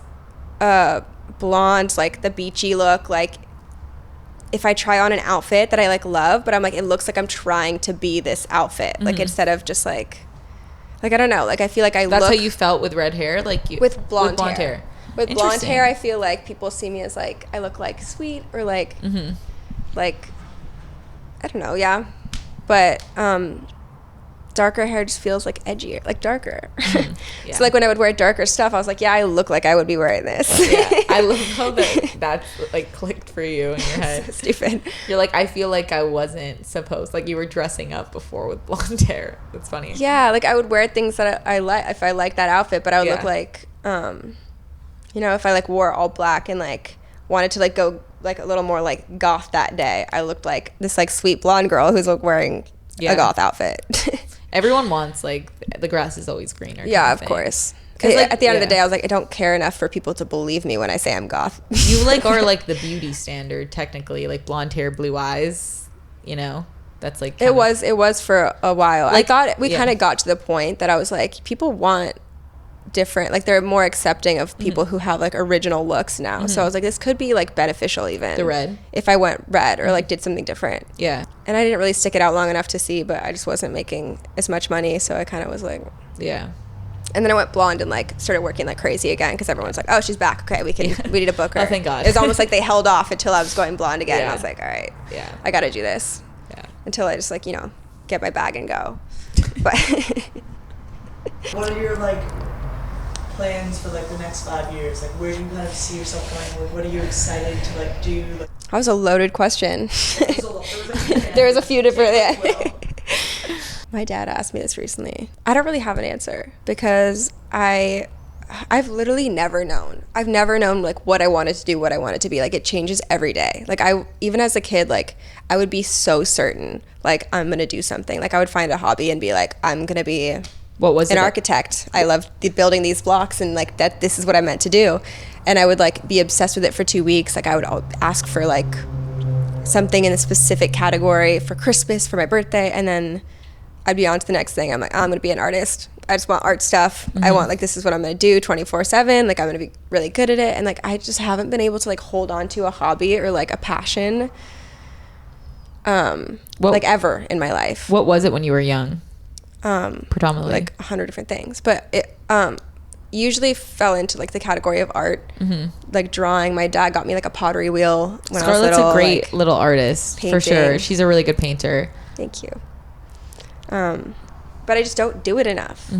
a blonde, like the beachy look, like if I try on an outfit that I like love, but I'm like, it looks like I'm trying to be this outfit, like instead of just like I don't know, like I feel like That's how you felt with red hair, like you with blonde hair. With blonde Interesting. hair, I feel like people see me as like I look like sweet or like like I don't know, but darker hair just feels like edgier, like darker. Yeah. So like when I would wear darker stuff, I was like, yeah, I look like I would be wearing this. Yeah. I love how that's like clicked for you in your head. So stupid. You're like, I feel like I wasn't supposed, like you were dressing up before with blonde hair. That's funny. Yeah, like I would wear things that I like if I like that outfit, but I would look like you know, if I like wore all black and like wanted to like go like a little more like goth that day, I looked like this like sweet blonde girl who's like wearing a goth outfit. Everyone wants like the grass is always greener. Yeah, of course. Because like, at the end of the day, I was like, I don't care enough for people to believe me when I say I'm goth. You like are like the beauty standard technically, like blonde hair, blue eyes. You know, that's like it was for a while. Like, I thought we kind of got to the point that I was like, people want different, like they're more accepting of people who have like original looks now. So I was like, this could be like beneficial even the red if I went red or like did something different. Yeah. And I didn't really stick it out long enough to see, but I just wasn't making as much money, so I kind of was like, yeah. And then I went blonde and like started working like crazy again because everyone's like, oh, she's back, okay, we need to book her. Oh, thank God. It was almost like they held off until I was going blonde again. And I was like, all right, I gotta do this until I just like, you know, get my bag and go. But what are your like plans for like the next 5 years? Like where do you kind of see yourself going? Like what are you excited to like do? Like, that was a loaded question. there was a few different My dad asked me this recently. I don't really have an answer because I've literally never known. I've never known like what I wanted to do, what I wanted to be. Like it changes every day. Like even as a kid, like I would be so certain like I'm gonna do something. Like I would find a hobby and be like, I'm gonna be what was an architect. I loved building these blocks and like that this is what I meant to do. And I would like be obsessed with it for 2 weeks. Like I would ask for like something in a specific category for Christmas, for my birthday, and then I'd be on to the next thing. I'm like, I'm gonna be an artist. I just want art stuff. I want, like, this is what I'm gonna do 24/7. Like, I'm gonna be really good at it. And like, I just haven't been able to like hold on to a hobby or like a passion like ever in my life. What was it when you were young? Predominantly Like 100 different things, but it usually fell into like the category of art, like drawing. My dad got me like a pottery wheel when I was Scarlett's little. a great like, little artist, for sure. painting. She's a really good painter. Thank you. But I just don't do it enough.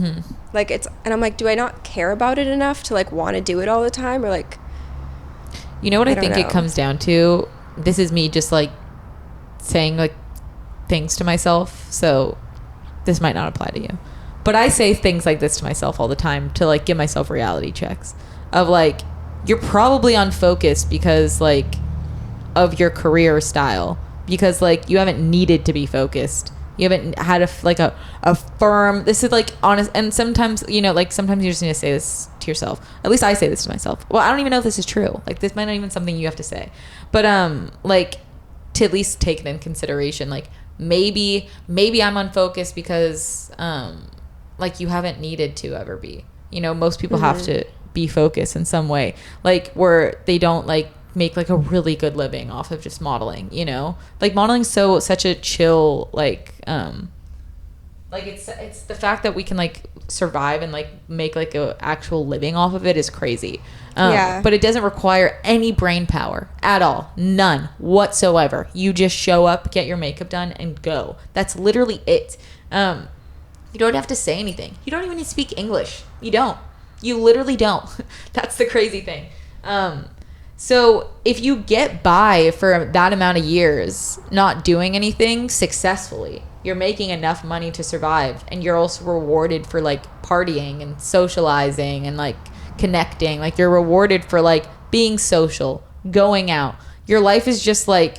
Like, and I'm like, do I not care about it enough to like want to do it all the time? Or like, you know what I think know. it comes down to? This is me just like saying like things to myself, so this might not apply to you, but I say things like this to myself all the time to like give myself reality checks of like, you're probably unfocused because like of your career style, because like you haven't needed to be focused. You haven't had a firm, this is like honest. And sometimes, you know, like sometimes you just need to say this to yourself. At least I say this to myself. Well, I don't even know if this is true. Like, this might not even something you have to say, but like, to at least take it in consideration. Like, maybe I'm unfocused because like you haven't needed to ever be. You know, most people have to be focused in some way, like where they don't like make like a really good living off of just modeling, you know? Like, modeling's such a chill, like it's the fact that we can like survive and like make like a actual living off of it is crazy. But it doesn't require any brain power at all. None whatsoever. You just show up, get your makeup done, and go. That's literally it. You don't have to say anything. You don't even need to speak English. You don't. You literally don't. That's the crazy thing. So if you get by for that amount of years not doing anything successfully, you're making enough money to survive, and you're also rewarded for like partying and socializing and like connecting. Like, you're rewarded for like being social, going out. Your life is just like,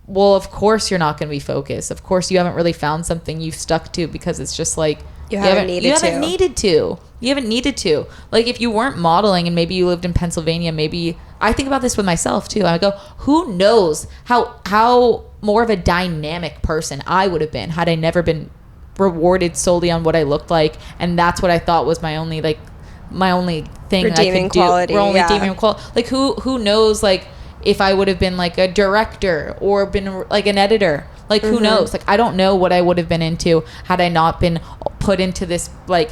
well, of course you're not going to be focused. Of course you haven't really found something you've stuck to, because it's just like you haven't needed to. Like, if you weren't modeling and maybe you lived in Pennsylvania, maybe I think about this with myself too. I go, who knows how more of a dynamic person I would have been had I never been rewarded solely on what I looked like, and that's what I thought was my only thing redeeming I could do. Quality. Redeeming quality. Like, who knows, like, if I would have been like a director or been like an editor. Like, who knows? Like, I don't know what I would have been into had I not been put into this like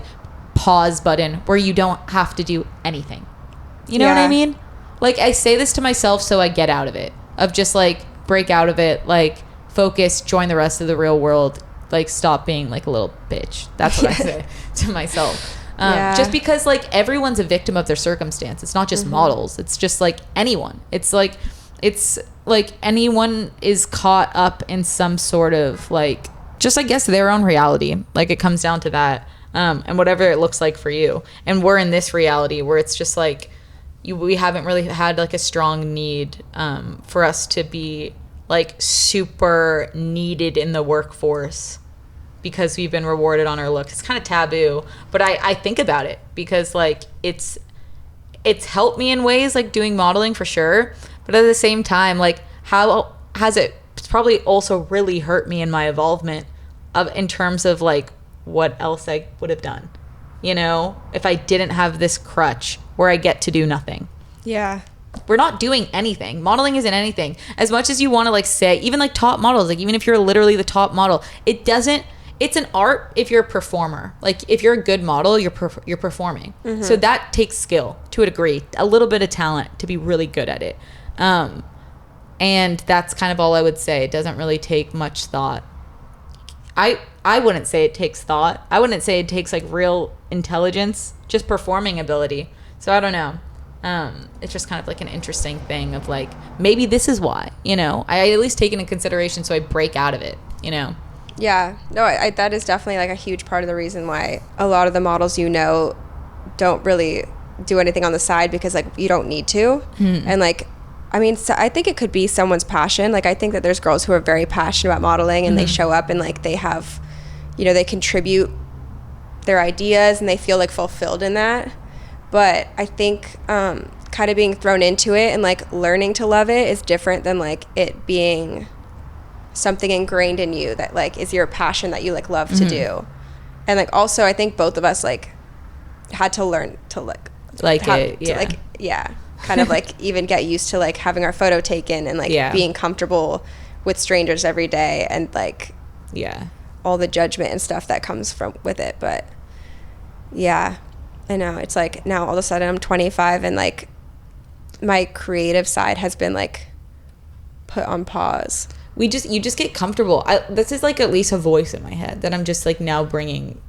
pause button where you don't have to do anything. You know what I mean? Like, I say this to myself so I get out of it, of just like break out of it, like focus, join the rest of the real world, like stop being like a little bitch. That's what I say to myself. Just because like everyone's a victim of their circumstance. It's not just models. It's just like anyone. It's like anyone is caught up in some sort of like, just I guess their own reality. Like, it comes down to that. And whatever it looks like for you. And we're in this reality where it's just like, we haven't really had like a strong need for us to be like super needed in the workforce because we've been rewarded on our looks. It's kind of taboo, but I think about it because like it's helped me in ways, like doing modeling for sure, but at the same time, like, how has it's probably also really hurt me in my involvement in terms of like what else I would have done, you know, if I didn't have this crutch where I get to do nothing. We're not doing anything. Modeling isn't anything. As much as you want to like say, even like top models, like even if you're literally the top model, it's an art if you're a performer. Like, if you're a good model, you're performing. So that takes skill to a degree, a little bit of talent to be really good at it. And that's kind of all I would say. It doesn't really take much thought. I wouldn't say it takes thought. I wouldn't say it takes like real intelligence, just performing ability. So I don't know. It's just kind of like an interesting thing of like, maybe this is why, you know, I at least take it into consideration so I break out of it, you know? Yeah. No, that is definitely like a huge part of the reason why a lot of the models, you know, don't really do anything on the side, because like you don't need to. And like, I mean, so I think it could be someone's passion. Like, I think that there's girls who are very passionate about modeling and they show up and like they have, you know, they contribute their ideas and they feel like fulfilled in that. But I think kind of being thrown into it and like learning to love it is different than like it being something ingrained in you that like is your passion that you like love to do. And like also I think both of us like had to learn to kind of like even get used to like having our photo taken and like being comfortable with strangers every day and like all the judgment and stuff that comes from with it. But yeah, I know it's like now all of a sudden I'm 25 and like my creative side has been like put on pause. You just get comfortable. This is like at least a voice in my head that I'm just like now bringing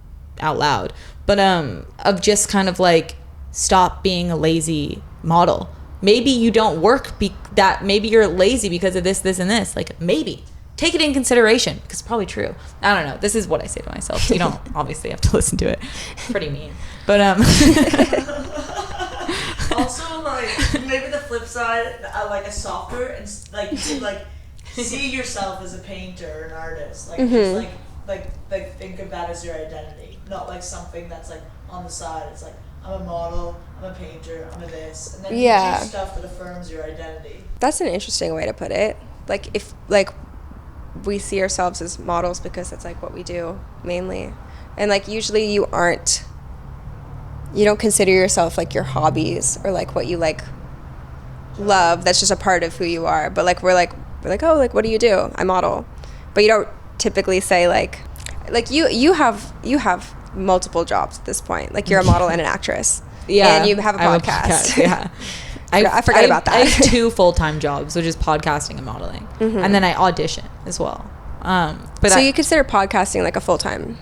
out loud, but of just kind of like stop being a lazy model. Maybe you don't work maybe you're lazy because of this and this. Like maybe take it in consideration because it's probably true. I don't know. This is what I say to myself. You don't obviously have to listen to it. Pretty mean, but Also, like maybe the flip side, like a softer and like see yourself as a painter or an artist, like just like think of that as your identity, not like something that's like on the side. It's like I'm a model, I'm a painter, I'm a this, and then you do stuff that affirms your identity. That's an interesting way to put it. Like if like we see ourselves as models because that's like what we do mainly, and like usually you don't consider yourself like your hobbies or like what you like love. That's just a part of who you are. But like we're like oh, like what do you do? I model. But you don't typically say like you have multiple jobs at this point. Like you're a model and an actress. Yeah. And you have a podcast. Yeah. I forgot about that. I have 2 full-time jobs, which is podcasting and modeling. And then I audition as well. But so you consider podcasting like a full-time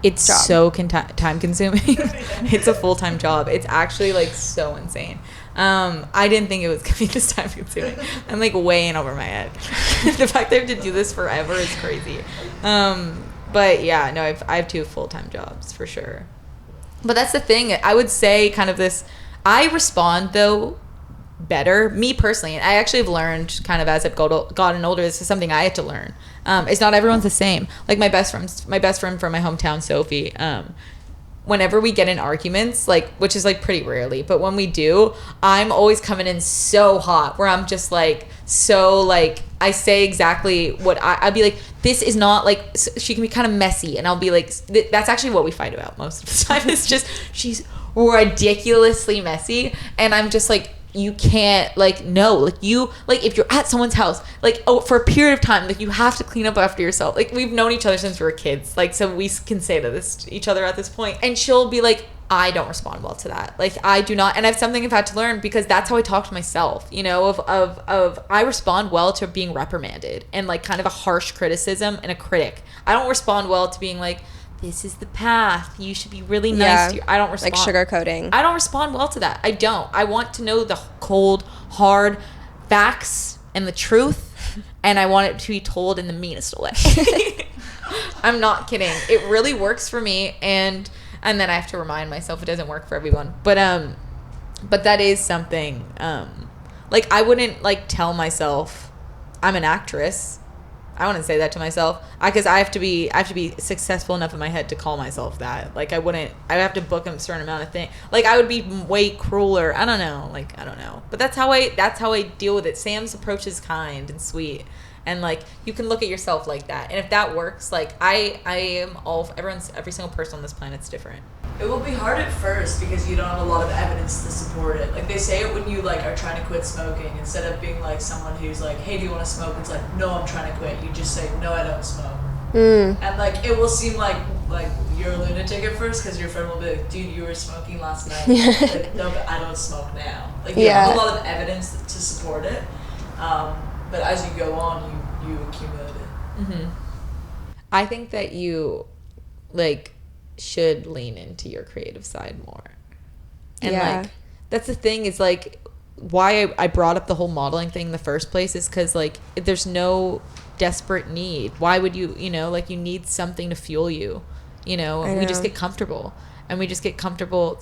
It's job. so time consuming. It's a full-time job. It's actually like so insane. I didn't think it was gonna be this time consuming. I'm like way in over my head. The fact that I have to do this forever is crazy. But yeah, no, I have 2 full-time jobs for sure. But that's the thing. I would say kind of this. I respond though better, me personally, and I actually have learned kind of as I've gotten older. This is something I had to learn. It's not everyone's the same. Like my best friend from my hometown, Sophie. Whenever we get in arguments, like, which is like pretty rarely, but when we do, I'm always coming in so hot where I'm just like, so like, I say exactly what I'd be like, this is not like, she can be kind of messy. And I'll be like, that's actually what we fight about most of the time. It's just, she's ridiculously messy. And I'm just like, you can't, like, no, like, you, like, if you're at someone's house, like, oh, for a period of time, like, you have to clean up after yourself. Like, we've known each other since we were kids, like, so we can say to each other at this point, and she'll be like, I don't respond well to that. Like, I do not, and I've something I've had to learn, because that's how I talk to myself, you know, of I respond well to being reprimanded, and, like, kind of a harsh criticism and a critic. I don't respond well to being like, this is the path. You should be really nice to you. I don't respond. Like sugarcoating. I don't respond well to that. I don't. I want to know the cold, hard facts and the truth, and I want it to be told in the meanest way. I'm not kidding. It really works for me, and then I have to remind myself it doesn't work for everyone. But that is something. Like I wouldn't like tell myself I'm an actress. I wouldn't say that to myself because I have to be successful enough in my head to call myself that. Like I have to book a certain amount of things. Like I would be way crueler. I don't know. But that's how I deal with it. Sam's approach is kind and sweet, and like you can look at yourself like that. And if that works, like I am every single person on this planet's different. It will be hard at first because you don't have a lot of evidence to support it. Like they say it when you like are trying to quit smoking, instead of being like someone who's like, hey, do you want to smoke? It's like, no, I'm trying to quit. You just say, no, I don't smoke. And like it will seem like you're a lunatic at first because your friend will be like, dude, you were smoking last night. Like, no, but I don't smoke now. Like you have a lot of evidence to support it. But as you go on, you accumulate it. Mm-hmm. I think that you like should lean into your creative side more. And like that's the thing is like why I brought up the whole modeling thing in the first place is because like there's no desperate need. Why would you like you need something to fuel you, we just get comfortable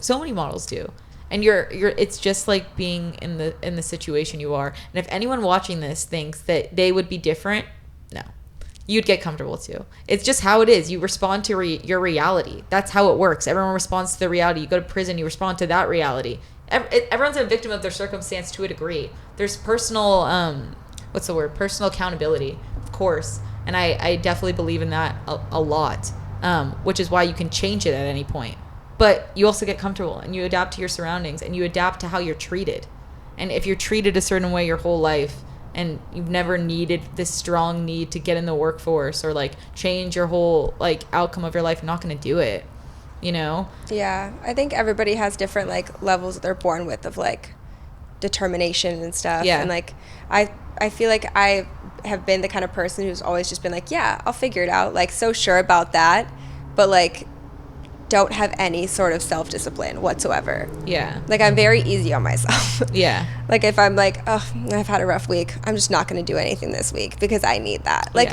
so many models do, and you're it's just like being in the situation you are. And if anyone watching this thinks that they would be different, no, you'd get comfortable too. It's just how it is. You respond to your reality. That's how it works. Everyone responds to the reality. You go to prison, you respond to that reality. everyone's a victim of their circumstance to a degree. There's personal, personal accountability, of course. And I definitely believe in that a lot, which is why you can change it at any point. But you also get comfortable and you adapt to your surroundings and you adapt to how you're treated. And if you're treated a certain way your whole life and you've never needed this strong need to get in the workforce or like change your whole like outcome of your life, you're not going to do it, you know? Yeah. I think everybody has different like levels that they're born with of like determination and stuff. Yeah. And like I feel like I have been the kind of person who's always just been like, yeah, I'll figure it out. Like so sure about that, but like don't have any sort of self-discipline whatsoever. Yeah. Like I'm very easy on myself. Yeah. Like if I'm like, oh, I've had a rough week, I'm just not going to do anything this week because I need that. Like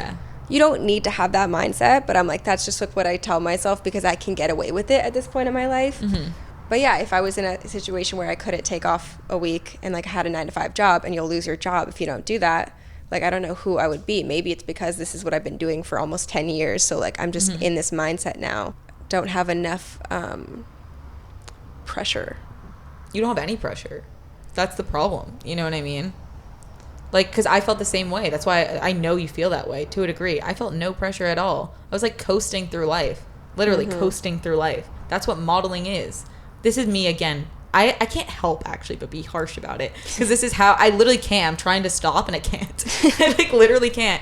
you don't need to have that mindset, but I'm like, that's just like what I tell myself because I can get away with it at this point in my life. Mm-hmm. But yeah, if I was in a situation where I couldn't take off a week and like I had a 9-to-5 job and you'll lose your job if you don't do that, like I don't know who I would be. Maybe it's because this is what I've been doing for almost 10 years. So like I'm just in this mindset now. Don't have enough pressure. You don't have any pressure. That's the problem. You know what I mean? Like, because I felt the same way. That's why I know you feel that way to a degree. I felt no pressure at all. I was like coasting through life. Literally coasting through life. That's what modeling is. This is me again. I can't help actually but be harsh about it because this is how I literally can't. I'm trying to stop and I can't. I like literally can't.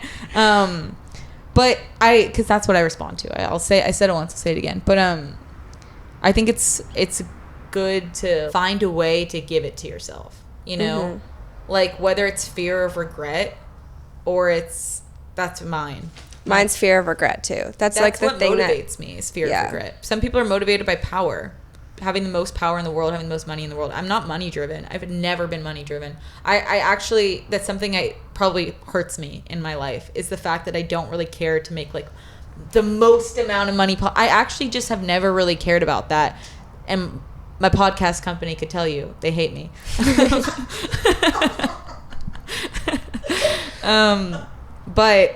But because that's what I respond to. I said it once, I'll say it again. But I think it's good to find a way to give it to yourself, you know? Like whether it's fear of regret or that's mine. Mine's fear of regret too. That's like the thing that motivates me is fear of regret. Some people are motivated by power. Having the most power in the world, having the most money in the world. I'm not money driven. I've never been money driven. I actually, that's something that probably hurts me in my life is the fact that I don't really care to make like the most amount of money. I actually just have never really cared about that. And my podcast company could tell you they hate me. But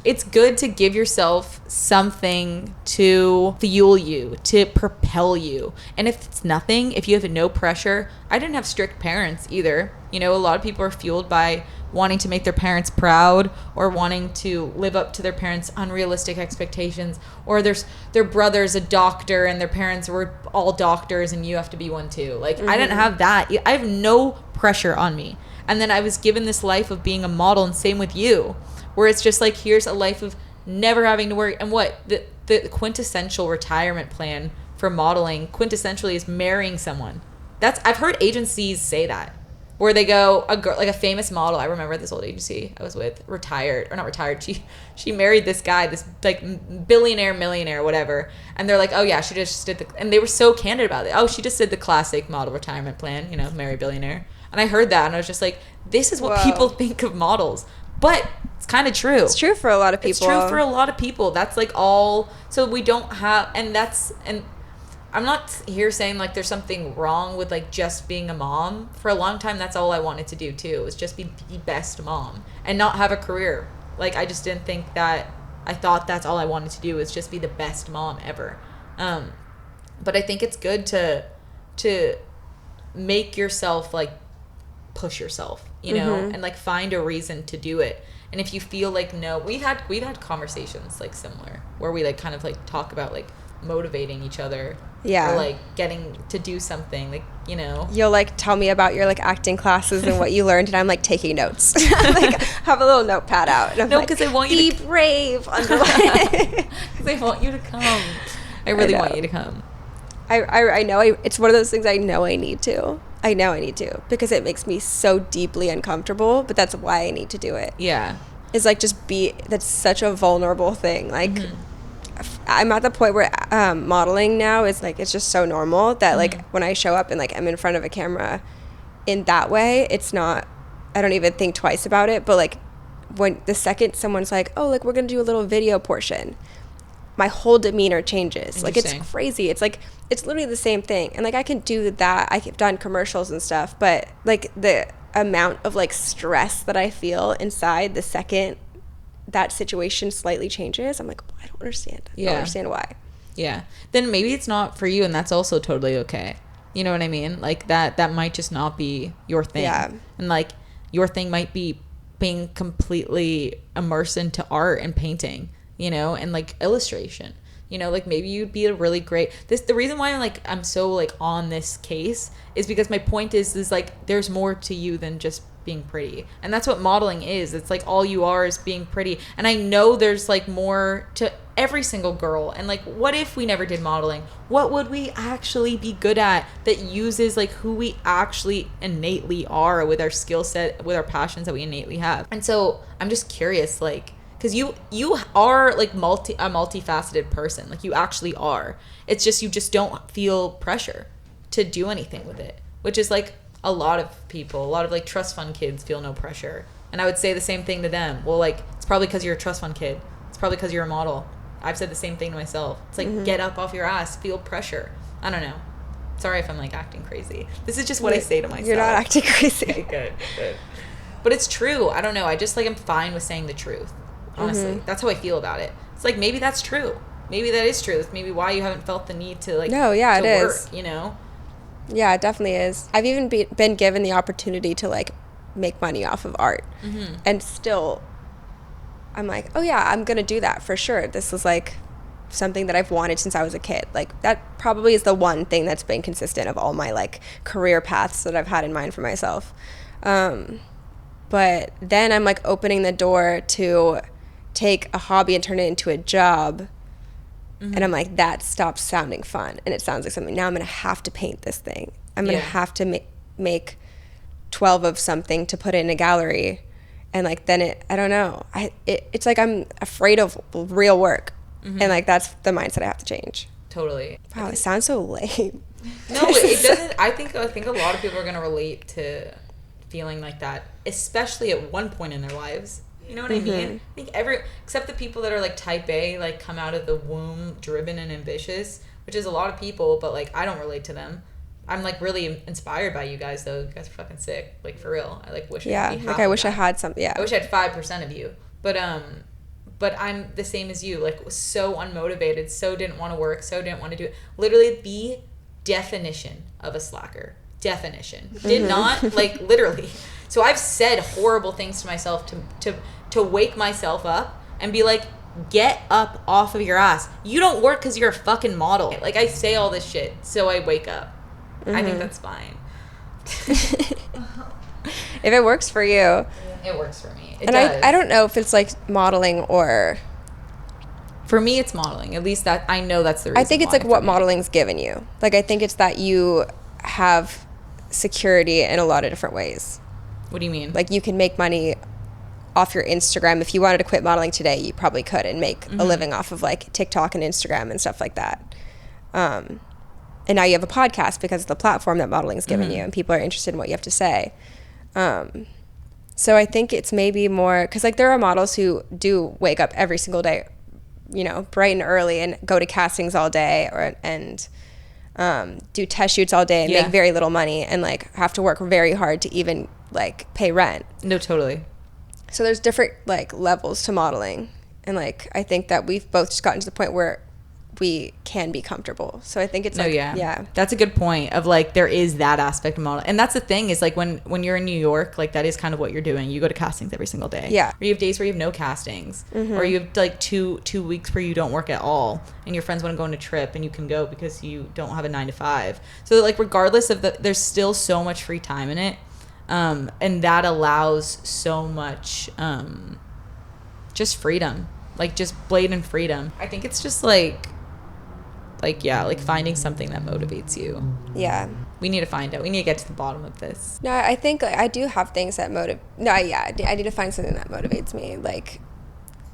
it's good to give yourself something to fuel you, to propel you. And if it's nothing, if you have no pressure, I didn't have strict parents either. You know, a lot of people are fueled by wanting to make their parents proud or wanting to live up to their parents' unrealistic expectations, or their brother's a doctor and their parents were all doctors and you have to be one too. Like I didn't have that. I have no pressure on me. And then I was given this life of being a model, and same with you, where it's just like, here's a life of never having to work. And what the quintessential retirement plan for modeling quintessentially is marrying someone. I've heard agencies say that, where they go, a girl, like a famous model, I remember this old agency I was with, she married this guy, this like billionaire, millionaire, whatever, and they're like, oh yeah, she just did and they were so candid about it. Oh, she just did the classic model retirement plan, you know, marry a billionaire. And I heard that and I was just like, this is what people think of models. But it's kind of true. It's true for a lot of people. It's true for a lot of people. That's like all, so we don't have, and I'm not here saying like there's something wrong with like just being a mom. For a long time, that's all I wanted to do too, was just be the best mom and not have a career. Like I just didn't think that, I thought that's all I wanted to do was just be the best mom ever. But I think it's good to make yourself like push yourself, you know, and like find a reason to do it. And if you feel like no, we've had conversations like similar where we like kind of like talk about like motivating each other, or like getting to do something, like, you know, you'll like tell me about your like acting classes and what you learned, and I'm like taking notes. Like have a little notepad out, and I'm no, because like, I want you to be brave, underline, because I want you to come. I really want you to come. I know it's one of those things I know I need to because it makes me so deeply uncomfortable, but that's why I need to do it. Yeah, is like that's such a vulnerable thing. Like I'm at the point where modeling now is like, it's just so normal that like when I show up and like I'm in front of a camera in that way, it's not, I don't even think twice about it. But like when the second someone's like, oh, like we're gonna do a little video portion, my whole demeanor changes. Like it's crazy. It's like, it's literally the same thing. And like I can do that. I've done commercials and stuff, but like the amount of like stress that I feel inside the second that situation slightly changes, I'm like, I don't understand. I don't understand why. Yeah. Then maybe it's not for you, and that's also totally okay. You know what I mean? Like that might just not be your thing. Yeah. And like your thing might be being completely immersed into art and painting, you know, and like illustration. You know, like maybe you'd be a really great the reason why I'm so like on this case is because my point is like there's more to you than just being pretty. And that's what modeling is. It's like all you are is being pretty. And I know there's like more to every single girl. And like what if we never did modeling? What would we actually be good at that uses like who we actually innately are with our skill set, with our passions that we innately have? And so I'm just curious, like, because you are like a multifaceted person. Like you actually are. It's just you just don't feel pressure to do anything with it, which is like a lot of people, a lot of like trust fund kids feel no pressure. And I would say the same thing to them. Well, like it's probably because you're a trust fund kid. It's probably because you're a model. I've said the same thing to myself. It's like get up off your ass, feel pressure. I don't know. Sorry if I'm like acting crazy. This is just what I say to myself. You're not acting crazy. Okay, good. But it's true. I don't know. I just like I'm fine with saying the truth. Honestly, that's how I feel about it. It's like maybe that's true. Maybe that is true. That's maybe why you haven't felt the need to like. No, yeah, to it work, is. You know. Yeah, it definitely is. I've even been given the opportunity to like make money off of art, and still, I'm like, oh yeah, I'm gonna do that for sure. This is like something that I've wanted since I was a kid. Like that probably is the one thing that's been consistent of all my like career paths that I've had in mind for myself. But then I'm like opening the door to take a hobby and turn it into a job. And I'm like, that stops sounding fun. And it sounds like something. Now I'm going to have to paint this thing. I'm going to have to make 12 of something to put in a gallery. And like, then I don't know. It's like I'm afraid of real work. And like, that's the mindset I have to change. Totally. Wow, it sounds so lame. No, it doesn't. I think a lot of people are going to relate to feeling like that, especially at one point in their lives. You know what I mean? I think except the people that are like type A, like come out of the womb driven and ambitious, which is a lot of people, but like I don't relate to them. I'm like really inspired by you guys though. You guys are fucking sick. Like for real. I like wish I could be half I wish of I that. had some. Yeah. I wish I had 5% of you. But I'm the same as you. Like was so unmotivated, so didn't want to work, so didn't want to do it. Literally the definition of a slacker. Definition. Did not like literally. So I've said horrible things to myself to wake myself up and be like, get up off of your ass. You don't work because you're a fucking model. Like I say all this shit so I wake up. I think that's fine. If it works for you. It works for me. It and does. I don't know if it's like modeling or. For me, it's modeling. At least that I know that's the reason. I think it's why like what for me. modeling's given you. Like I think it's that you have security in a lot of different ways. What do you mean? Like you can make money off your Instagram. If you wanted to quit modeling today, you probably could and make a living off of like TikTok and Instagram and stuff like that. And now you have a podcast because of the platform that modeling has given you and people are interested in what you have to say. So I think it's maybe more because like there are models who do wake up every single day, you know, bright and early and go to castings all day and do test shoots all day and make very little money and like have to work very hard to even like pay rent. No, totally. So there's different like levels to modeling, and like I think that we've both just gotten to the point where we can be comfortable. So I think it's like that's a good point of like there is that aspect of modeling, and that's the thing is like when you're in New York, like that is kind of what you're doing. You go to castings every single day. Yeah. Or you have days where you have no castings, or you have like two weeks where you don't work at all, and your friends want to go on a trip and you can go because you don't have a 9 to 5. So like regardless of there's still so much free time in it. And that allows so much just freedom, like just blatant freedom. I think it's just like finding something that motivates you. Yeah. We need to find out. We need to get to the bottom of this. No, I think like, I do have things that I need to find something that motivates me, like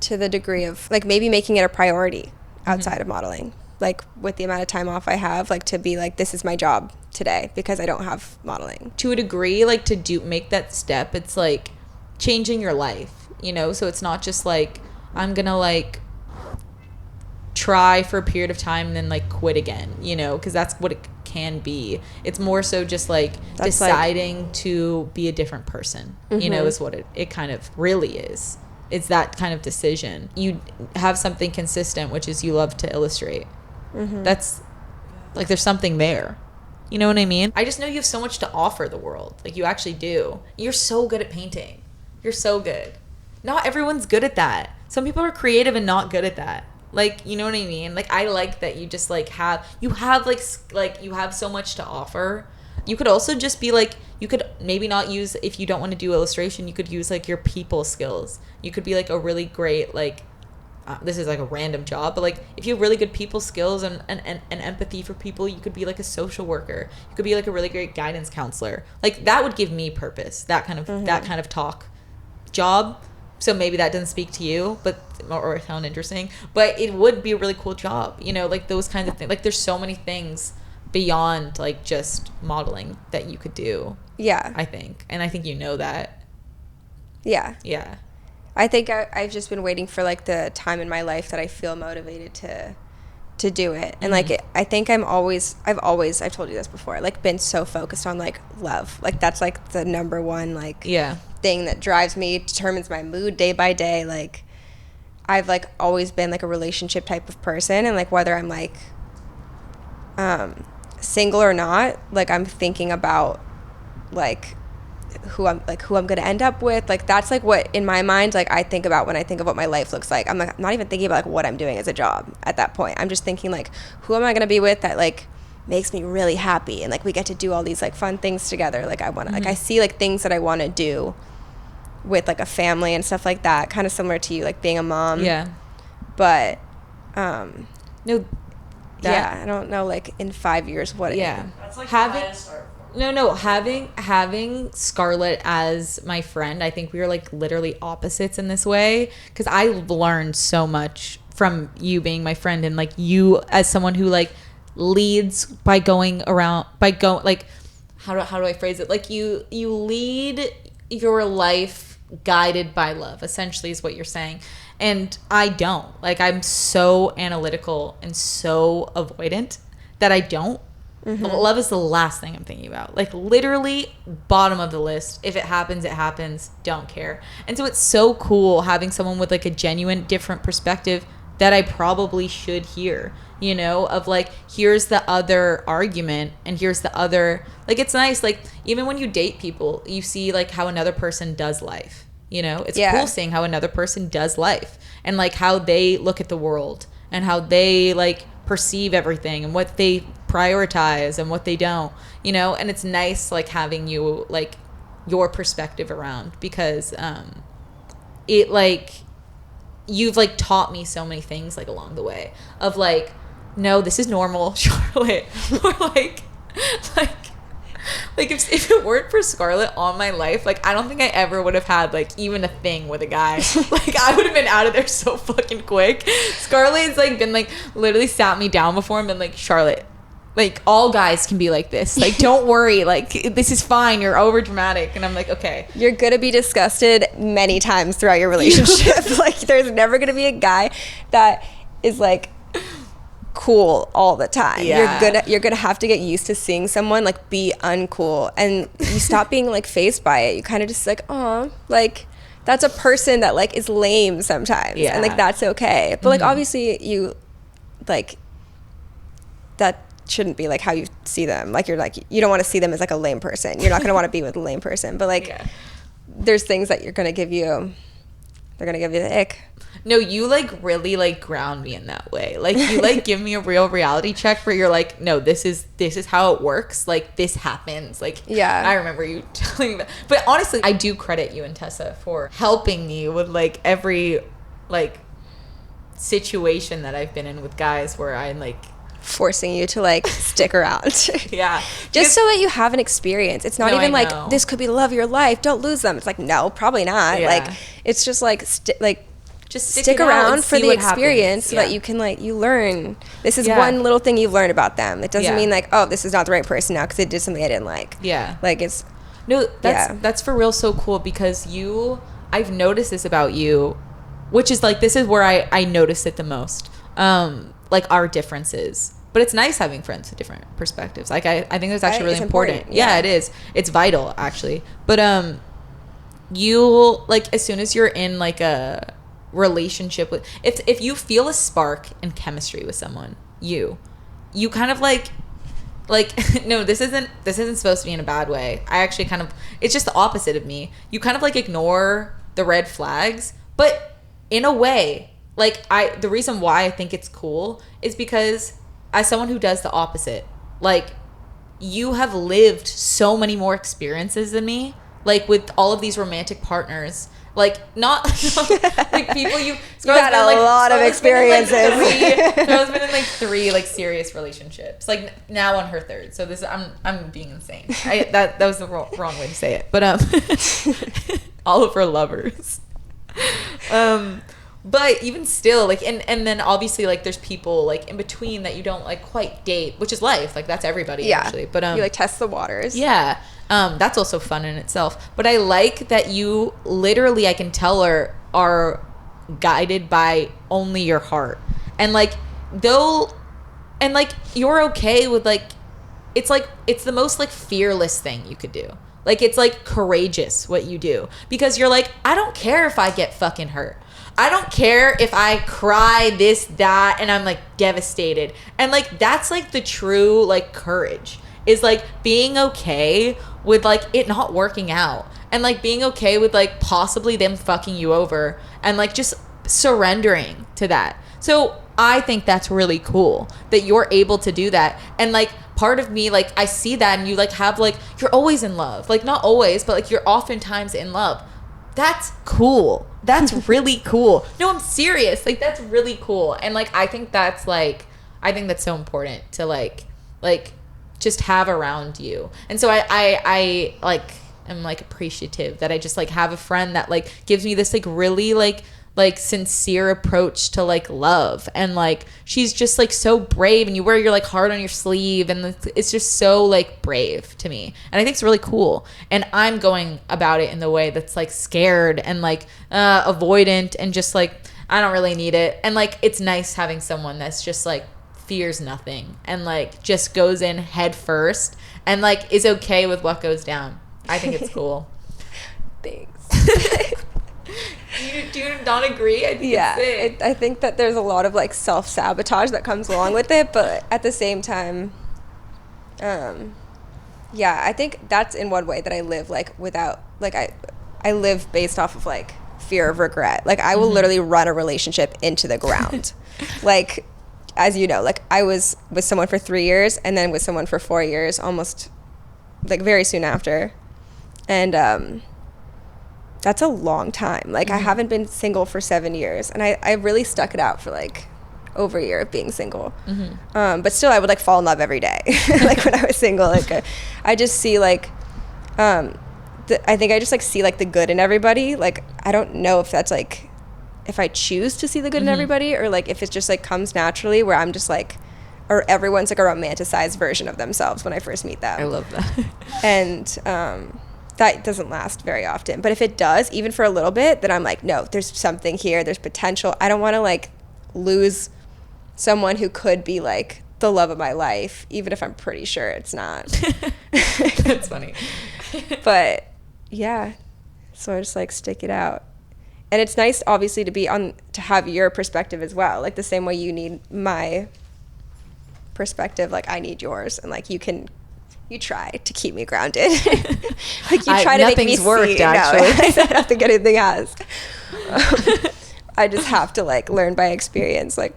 to the degree of like maybe making it a priority outside of modeling. Like with the amount of time off I have, like to be like, this is my job today because I don't have modeling. To a degree, like to make that step, it's like changing your life, you know? So it's not just like, I'm gonna like try for a period of time and then like quit again, you know? Because that's what it can be. It's more so just like that's deciding to be a different person, you know, is what it kind of really is. It's that kind of decision. You have something consistent, which is you love to illustrate. That's like there's something there, You know what I mean? I just know you have so much to offer the world. Like, you actually do. You're so good at painting. You're so good. Not everyone's good at that. Some people are creative and not good at that. Like, you know what I mean? Like, I like that you just, like, you have so much to offer. You could also just be, like, you could maybe not use, if you don't want to do illustration, you could use, like, your people skills. You could be, like, a really great, like, this is, like, a random job, but, like, if you have really good people skills and empathy for people, you could be, like, a social worker. You could be, like, a really great guidance counselor. Like, that would give me purpose, that kind of talk job. So maybe that doesn't speak to you, or sound interesting, but it would be a really cool job, you know, like those kinds of things. Like, there's so many things beyond, like, just modeling that you could do. Yeah. I think. And I think you know that. Yeah. Yeah. I think I've just been waiting for, like, the time in my life that I feel motivated to do it. And, like, I think I've told you this before, like, been so focused on, like, love. Like, that's, like, the number one, like, thing that drives me, determines my mood day by day. Like, I've, like, always been, like, a relationship type of person, and, like, whether I'm, like, single or not, like, I'm thinking about, like, who I'm gonna end up with. Like, that's, like, what in my mind, like, I think about when I think of what my life looks like. I'm, like, not even thinking about, like, what I'm doing as a job at that point. I'm just thinking, like, who am I gonna be with that, like, makes me really happy, and, like, we get to do all these, like, fun things together. Like, I want to like, I see, like, things that I want to do with, like, a family and stuff like that, kind of similar to you, like, being a mom. But no, I don't know, like, in 5 years what That's, like, having Scarlett as my friend, I think we are, like, literally opposites in this way, because I learned so much from you being my friend, and, like, you as someone who, like, leads by like, how do I phrase it? Like, you lead your life guided by love, essentially, is what you're saying. And I don't. Like, I'm so analytical and so avoidant that I don't. Love is the last thing I'm thinking about. Like, literally bottom of the list. If it happens, it happens. Don't care. And so it's so cool having someone with, like, a genuine different perspective that I probably should hear, you know, of, like, here's the other argument, and here's the other, like, it's nice, like, even when you date people, you see, like, how another person does life, you know. It's cool seeing how another person does life, and, like, how they look at the world, and how they, like, perceive everything, and what they prioritize and what they don't, you know. And it's nice, like, having you, like, your perspective around, because it, like, you've, like, taught me so many things, like, along the way of, like, no, this is normal, Charlotte. Or, like if it weren't for Scarlett on my life, like, I don't think I ever would have had, like, even a thing with a guy. Like, I would have been out of there so fucking quick. Scarlett's, like, been, like, literally sat me down before and been like, Charlotte, like, all guys can be like this. Like, don't worry. Like, this is fine. You're over dramatic. And I'm like, okay. You're going to be disgusted many times throughout your relationship. Like, there's never going to be a guy that is, like, cool all the time. You're gonna have to get used to seeing someone, like, be uncool, and you stop being, like, fazed by it. You kind of just, like, oh, like, that's a person that, like, is lame sometimes, and, like, that's okay. But like, obviously you, like, that shouldn't be, like, how you see them. Like, you're, like, you don't want to see them as, like, a lame person. You're not gonna want to be with a lame person, but, like, there's things that they're gonna give you the ick. No, you, like, really, like, ground me in that way. Like, you, like, give me a real reality check where you're like, no, this is how it works. Like, this happens. Like, I remember you telling me that. But honestly, I do credit you and Tessa for helping me with, like, every, like, situation that I've been in with guys where I'm, like, forcing you to, like, stick around. Just so that you have an experience. It's not even like, this could be the love of your life, don't lose them. It's like, no, probably not. Like, it's just like, just stick around for the experience so that you can, like, you learn. This is one little thing you've learned about them. It doesn't mean, like, oh, this is not the right person now because they did something I didn't like. Like, it's that's for real so cool, because I've noticed this about you, which is, like, this is where I notice it the most, like, our differences. But it's nice having friends with different perspectives. Like, I think that's actually really important. Yeah, it is. It's vital, actually. But you, like, as soon as you're in, like, a relationship with, if you feel a spark and chemistry with someone, you kind of, like, like no, this isn't supposed to be in a bad way. I actually kind of, it's just the opposite of me. You kind of like ignore the red flags, but in a way, like the reason why I think it's cool is because as someone who does the opposite, like you have lived so many more experiences than me, like with all of these romantic partners. Like not like people you had a lot of experiences. Scarlett's been in like 3 like serious relationships. Like now on her 3rd. So this I'm being insane. That was the wrong way to say it. But all of her lovers. But even still, like, and then obviously, like, there's people, like, in between that you don't, like, quite date, which is life. Like, that's everybody, actually. But, you, like, test the waters. Yeah. That's also fun in itself. But I like that you literally, I can tell, are guided by only your heart. And, like, you're okay with, like, it's the most, like, fearless thing you could do. Like, it's, like, courageous what you do. Because you're like, I don't care if I get fucking hurt. I don't care if I cry this, that, and I'm, like, devastated. And, like, that's, like, the true, like, courage. Is, like, being okay with, like, it not working out. And, like, being okay with, like, possibly them fucking you over. And, like, just surrendering to that. So, I think that's really cool. That you're able to do that. And, like, part of me, like, I see that and you, like, have, like, you're always in love. Like, not always, but, like, you're oftentimes in love. That's cool. That's really cool. No, I'm serious. Like, that's really cool. And, like, I think that's so important to, like, just have around you. And so I like, am, like, appreciative that I just, like, have a friend that, like, gives me this, like, really, like sincere approach to, like, love. And, like, she's just, like, so brave, and you wear your, like, heart on your sleeve, and it's just so, like, brave to me. And I think it's really cool. And I'm going about it in the way that's, like, scared and, like, avoidant and just, like, I don't really need it. And, like, it's nice having someone that's just, like, fears nothing and, like, just goes in head first and, like, is okay with what goes down. I think it's cool. Thanks. Do you not agree? I think I think that there's a lot of, like, self-sabotage that comes along with it, but at the same time, I think that's in one way that I live, like, without, like, I live based off of, like, fear of regret. Like, I will literally run a relationship into the ground. Like, as you know, like, I was with someone for 3 years and then with someone for 4 years, almost, like, very soon after. And, that's a long time. Like, I haven't been single for 7 years, and I really stuck it out for, like, over a year of being single. But still, I would, like, fall in love every day. Like, when I was single, like, I just see, like, I think I just, like, see, like, the good in everybody. Like, I don't know if that's, like, if I choose to see the good in everybody, or, like, if it just, like, comes naturally, where I'm just, like, or everyone's, like, a romanticized version of themselves when I first meet them. I love that. And that doesn't last very often. But if it does, even for a little bit, then I'm like, no, there's something here. There's potential. I don't want to, like, lose someone who could be, like, the love of my life, even if I'm pretty sure it's not. That's funny. But, yeah. So I just, like, stick it out. And it's nice, obviously, to have your perspective as well. Like, the same way you need my perspective, like, I need yours. And, like, you try to keep me grounded. Like, you try to make me see. Nothing's worked, actually. No, I don't think anything has. I just have to, like, learn by experience. Like,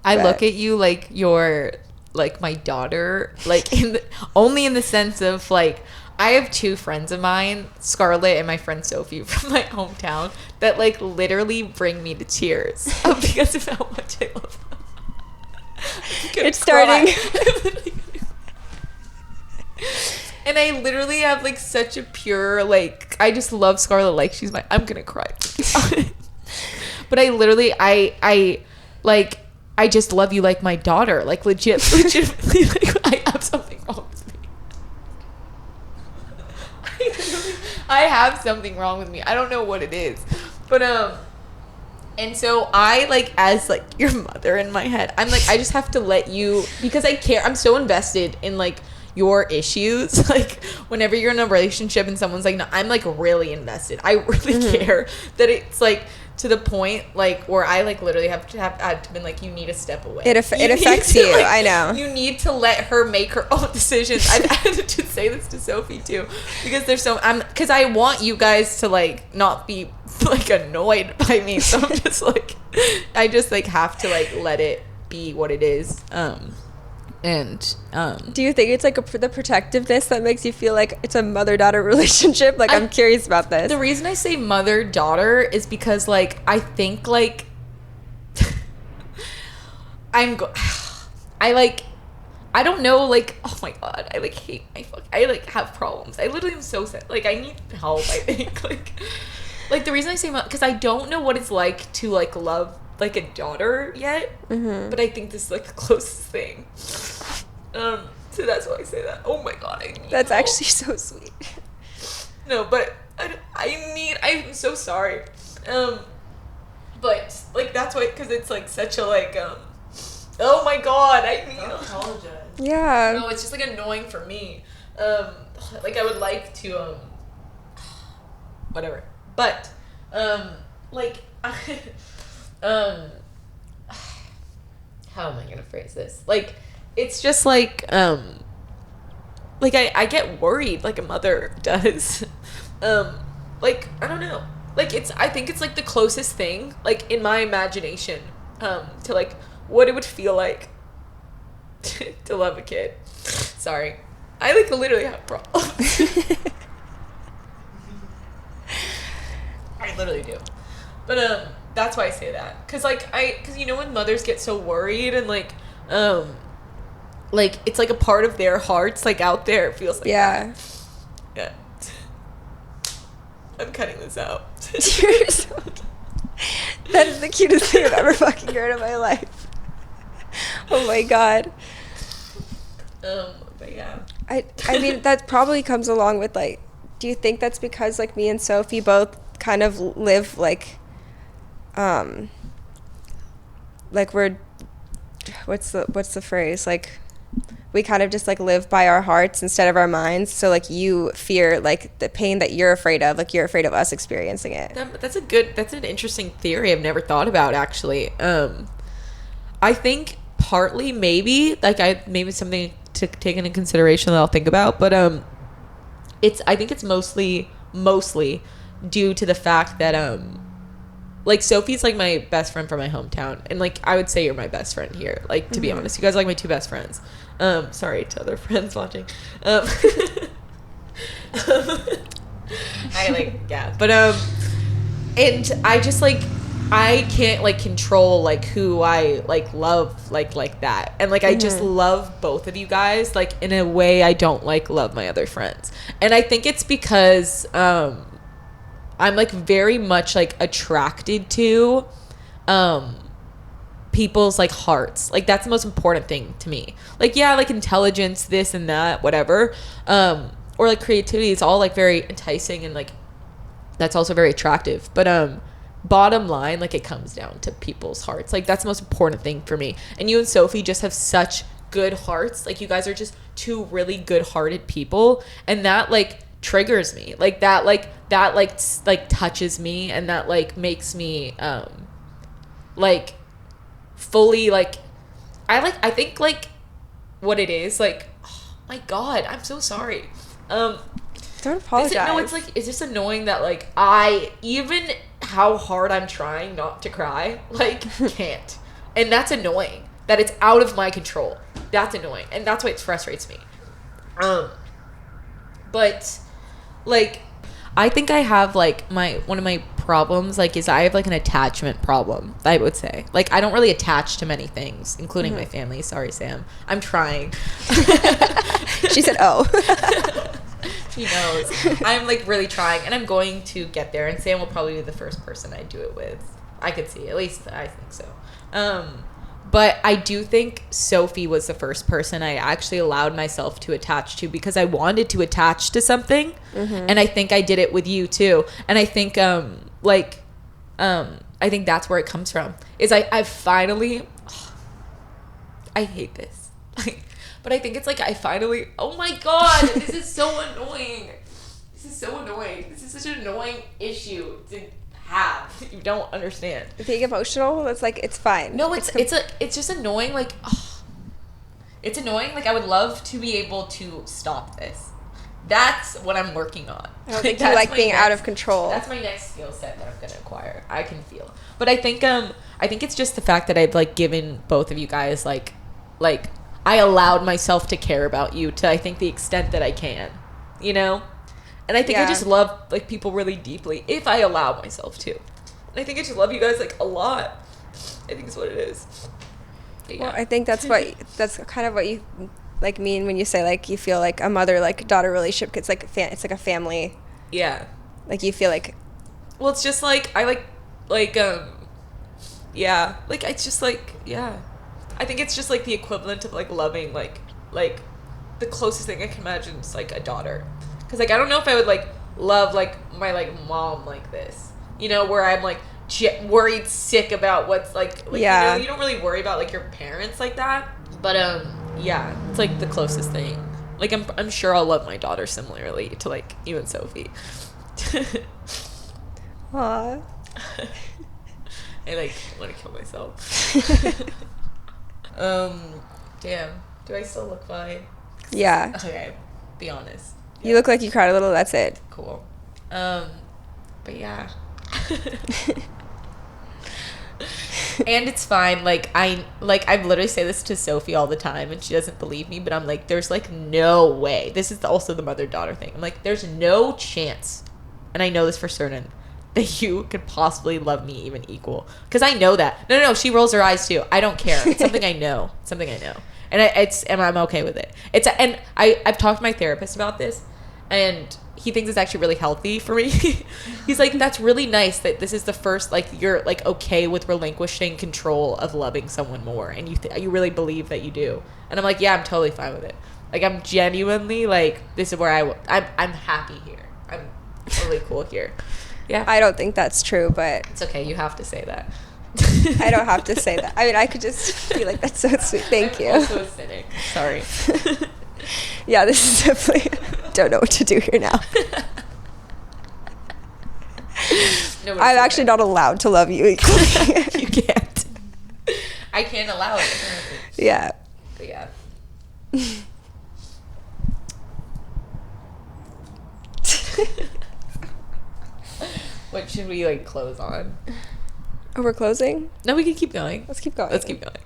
I look at you like you're, like, my daughter, like, only in the sense of, like, I have 2 friends of mine, Scarlett and my friend Sophie from my hometown, that, like, literally bring me to tears because of how much I love them. It's starting. And I literally have, like, such a pure, like, I just love Scarlett. Like, she's I'm gonna cry. But I literally, I just love you like my daughter. Like, legitimately, like, I have something wrong with me. I have something wrong with me. I don't know what it is. But, and so I, like, as, like, your mother in my head, I'm like, I just have to let you, because I care. I'm so invested in, like, your issues. Like, whenever you're in a relationship and someone's like, no, I'm, like, really invested. I really care that it's, like, to the point like where I like literally had been like, you need to step away. It affects you. Like, I know. You need to let her make her own decisions. I've had to say this to Sophie too, because because I want you guys to like not be like annoyed by me. So I'm just like, I just like have to like let it be what it is. Do you think it's like the protectiveness that makes you feel like it's a mother-daughter relationship? Like, I'm curious about this. The reason I say mother-daughter is because like I think like I don't know, like, oh my god, I like hate I like have problems. I literally am so sad. Like, I need help, I think. like the reason I say because I don't know what it's like to like love like a daughter yet, but I think this is like the closest thing. So that's why I say that. Oh my god, that's help. Actually so sweet. No, but I'm so sorry. But like that's why, because it's like such a like oh my god, I apologize. Yeah. No, it's just like annoying for me. Like I would like to whatever, but like how am I gonna phrase this? Like, it's just like I get worried like a mother does. Like, I don't know. Like, I think it's like the closest thing, like in my imagination, to like what it would feel like to love a kid. Sorry. I like literally have problems. I literally do. But that's why I say that. Cause you know when mothers get so worried and like it's like a part of their hearts like out there, it feels like that. Yeah. I'm cutting this out. That is the cutest thing I've ever fucking heard in my life. Oh my god. But yeah. I mean that probably comes along with like, do you think that's because like me and Sophie both kind of live like we're what's the phrase, like we kind of just like live by our hearts instead of our minds, so like you fear like the pain that you're afraid of, like you're afraid of us experiencing it. That's an interesting theory I've never thought about actually. I think partly maybe something to take into consideration that I'll think about, but I think it's mostly due to the fact that like Sophie's like my best friend from my hometown, and like I would say you're my best friend here, like to be honest. You guys are like my two best friends. Sorry to other friends watching. I like, yeah, but and I just like I can't like control like who I like love like that, and like I just love both of you guys like in a way I don't like love my other friends, and I think it's because I'm like very much like attracted to people's like hearts. Like that's the most important thing to me. Like, yeah, like intelligence, this and that, whatever, or like creativity is all like very enticing, and like that's also very attractive, but bottom line, like it comes down to people's hearts. Like that's the most important thing for me, and you and Sophie just have such good hearts. Like you guys are just two really good-hearted people, and that like triggers me, like that touches me, and that like makes me like fully like I think like what it is, like, oh my god, I'm so sorry. Don't apologize. It's just annoying that like I, even how hard I'm trying not to cry, like can't, and that's annoying that it's out of my control. That's annoying, and that's why it frustrates me. But like I think I have like one of my problems like is I have like an attachment problem, I would say. Like I don't really attach to many things, including my family. Sorry, Sam. I'm trying. She said, oh. She knows. I'm like really trying, and I'm going to get there, and Sam will probably be the first person I do it with. I could see, at least I think so. But I do think Sophie was the first person I actually allowed myself to attach to, because I wanted to attach to something. And I think I did it with you too. And I think I think that's where it comes from. Is I finally, I hate this. But I think it's like I finally, oh my god, this is so annoying. This is so annoying. This is such an annoying issue to have. You don't understand. Being emotional, it's like, it's fine. No, it's just annoying. Like, it's annoying. Like, I would love to be able to stop this. That's what I'm working on. I don't think you like being out of control. That's my next skill set that I'm gonna acquire. I can feel. But I think it's just the fact that I've like given both of you guys like I allowed myself to care about you to, I think, the extent that I can, you know? And I think I just love like people really deeply if I allow myself to. And I think I just love you guys like a lot. I think it's what it is. Yeah. Well, I think that's kind of what you like mean when you say like you feel like a mother like daughter relationship. It's like it's like a family. Yeah. Like you feel like. Well, it's just like I yeah, like it's just like yeah. I think it's just like the equivalent of like loving like the closest thing I can imagine is like a daughter. Because like I don't know if I would like love like my like mom like this, you know, where I'm like worried sick about what's like yeah. You know, you don't really worry about like your parents like that. But yeah, it's like the closest thing. Like I'm sure I'll love my daughter similarly to like you and Sophie. Aww. I like want to kill myself. Damn. Do I still look fine? Yeah. Okay. Be honest. You look like you cried a little. That's it. Cool. But yeah. And it's fine. Like I literally say this to Sophie all the time, and she doesn't believe me. But I'm like, there's like no way. This is also the mother-daughter thing. I'm like, there's no chance, and I know this for certain, that you could possibly love me even equal. Because I know that. No, she rolls her eyes too. I don't care. It's something I know. And I'm okay with it. And I've talked to my therapist about this, and he thinks it's actually really healthy for me. He's like, that's really nice that this is the first, like, you're like okay with relinquishing control of loving someone more, and you really believe that you do. And I'm like, yeah, I'm totally fine with it. Like, I'm genuinely like, this is where I'm happy here. I'm totally cool here. Yeah. I don't think that's true, but It's okay. You have to say that. I don't have to say that. I mean, I could just be like, that's so sweet. Thank you. I'm also a cynic. Sorry. Yeah, this is definitely... don't know what to do here now. I'm actually not allowed to love you equally. You can't. I can't allow it. Yeah. But yeah. What should we like close on? Oh, we're closing? No, we can keep going. Let's keep going. Let's keep going.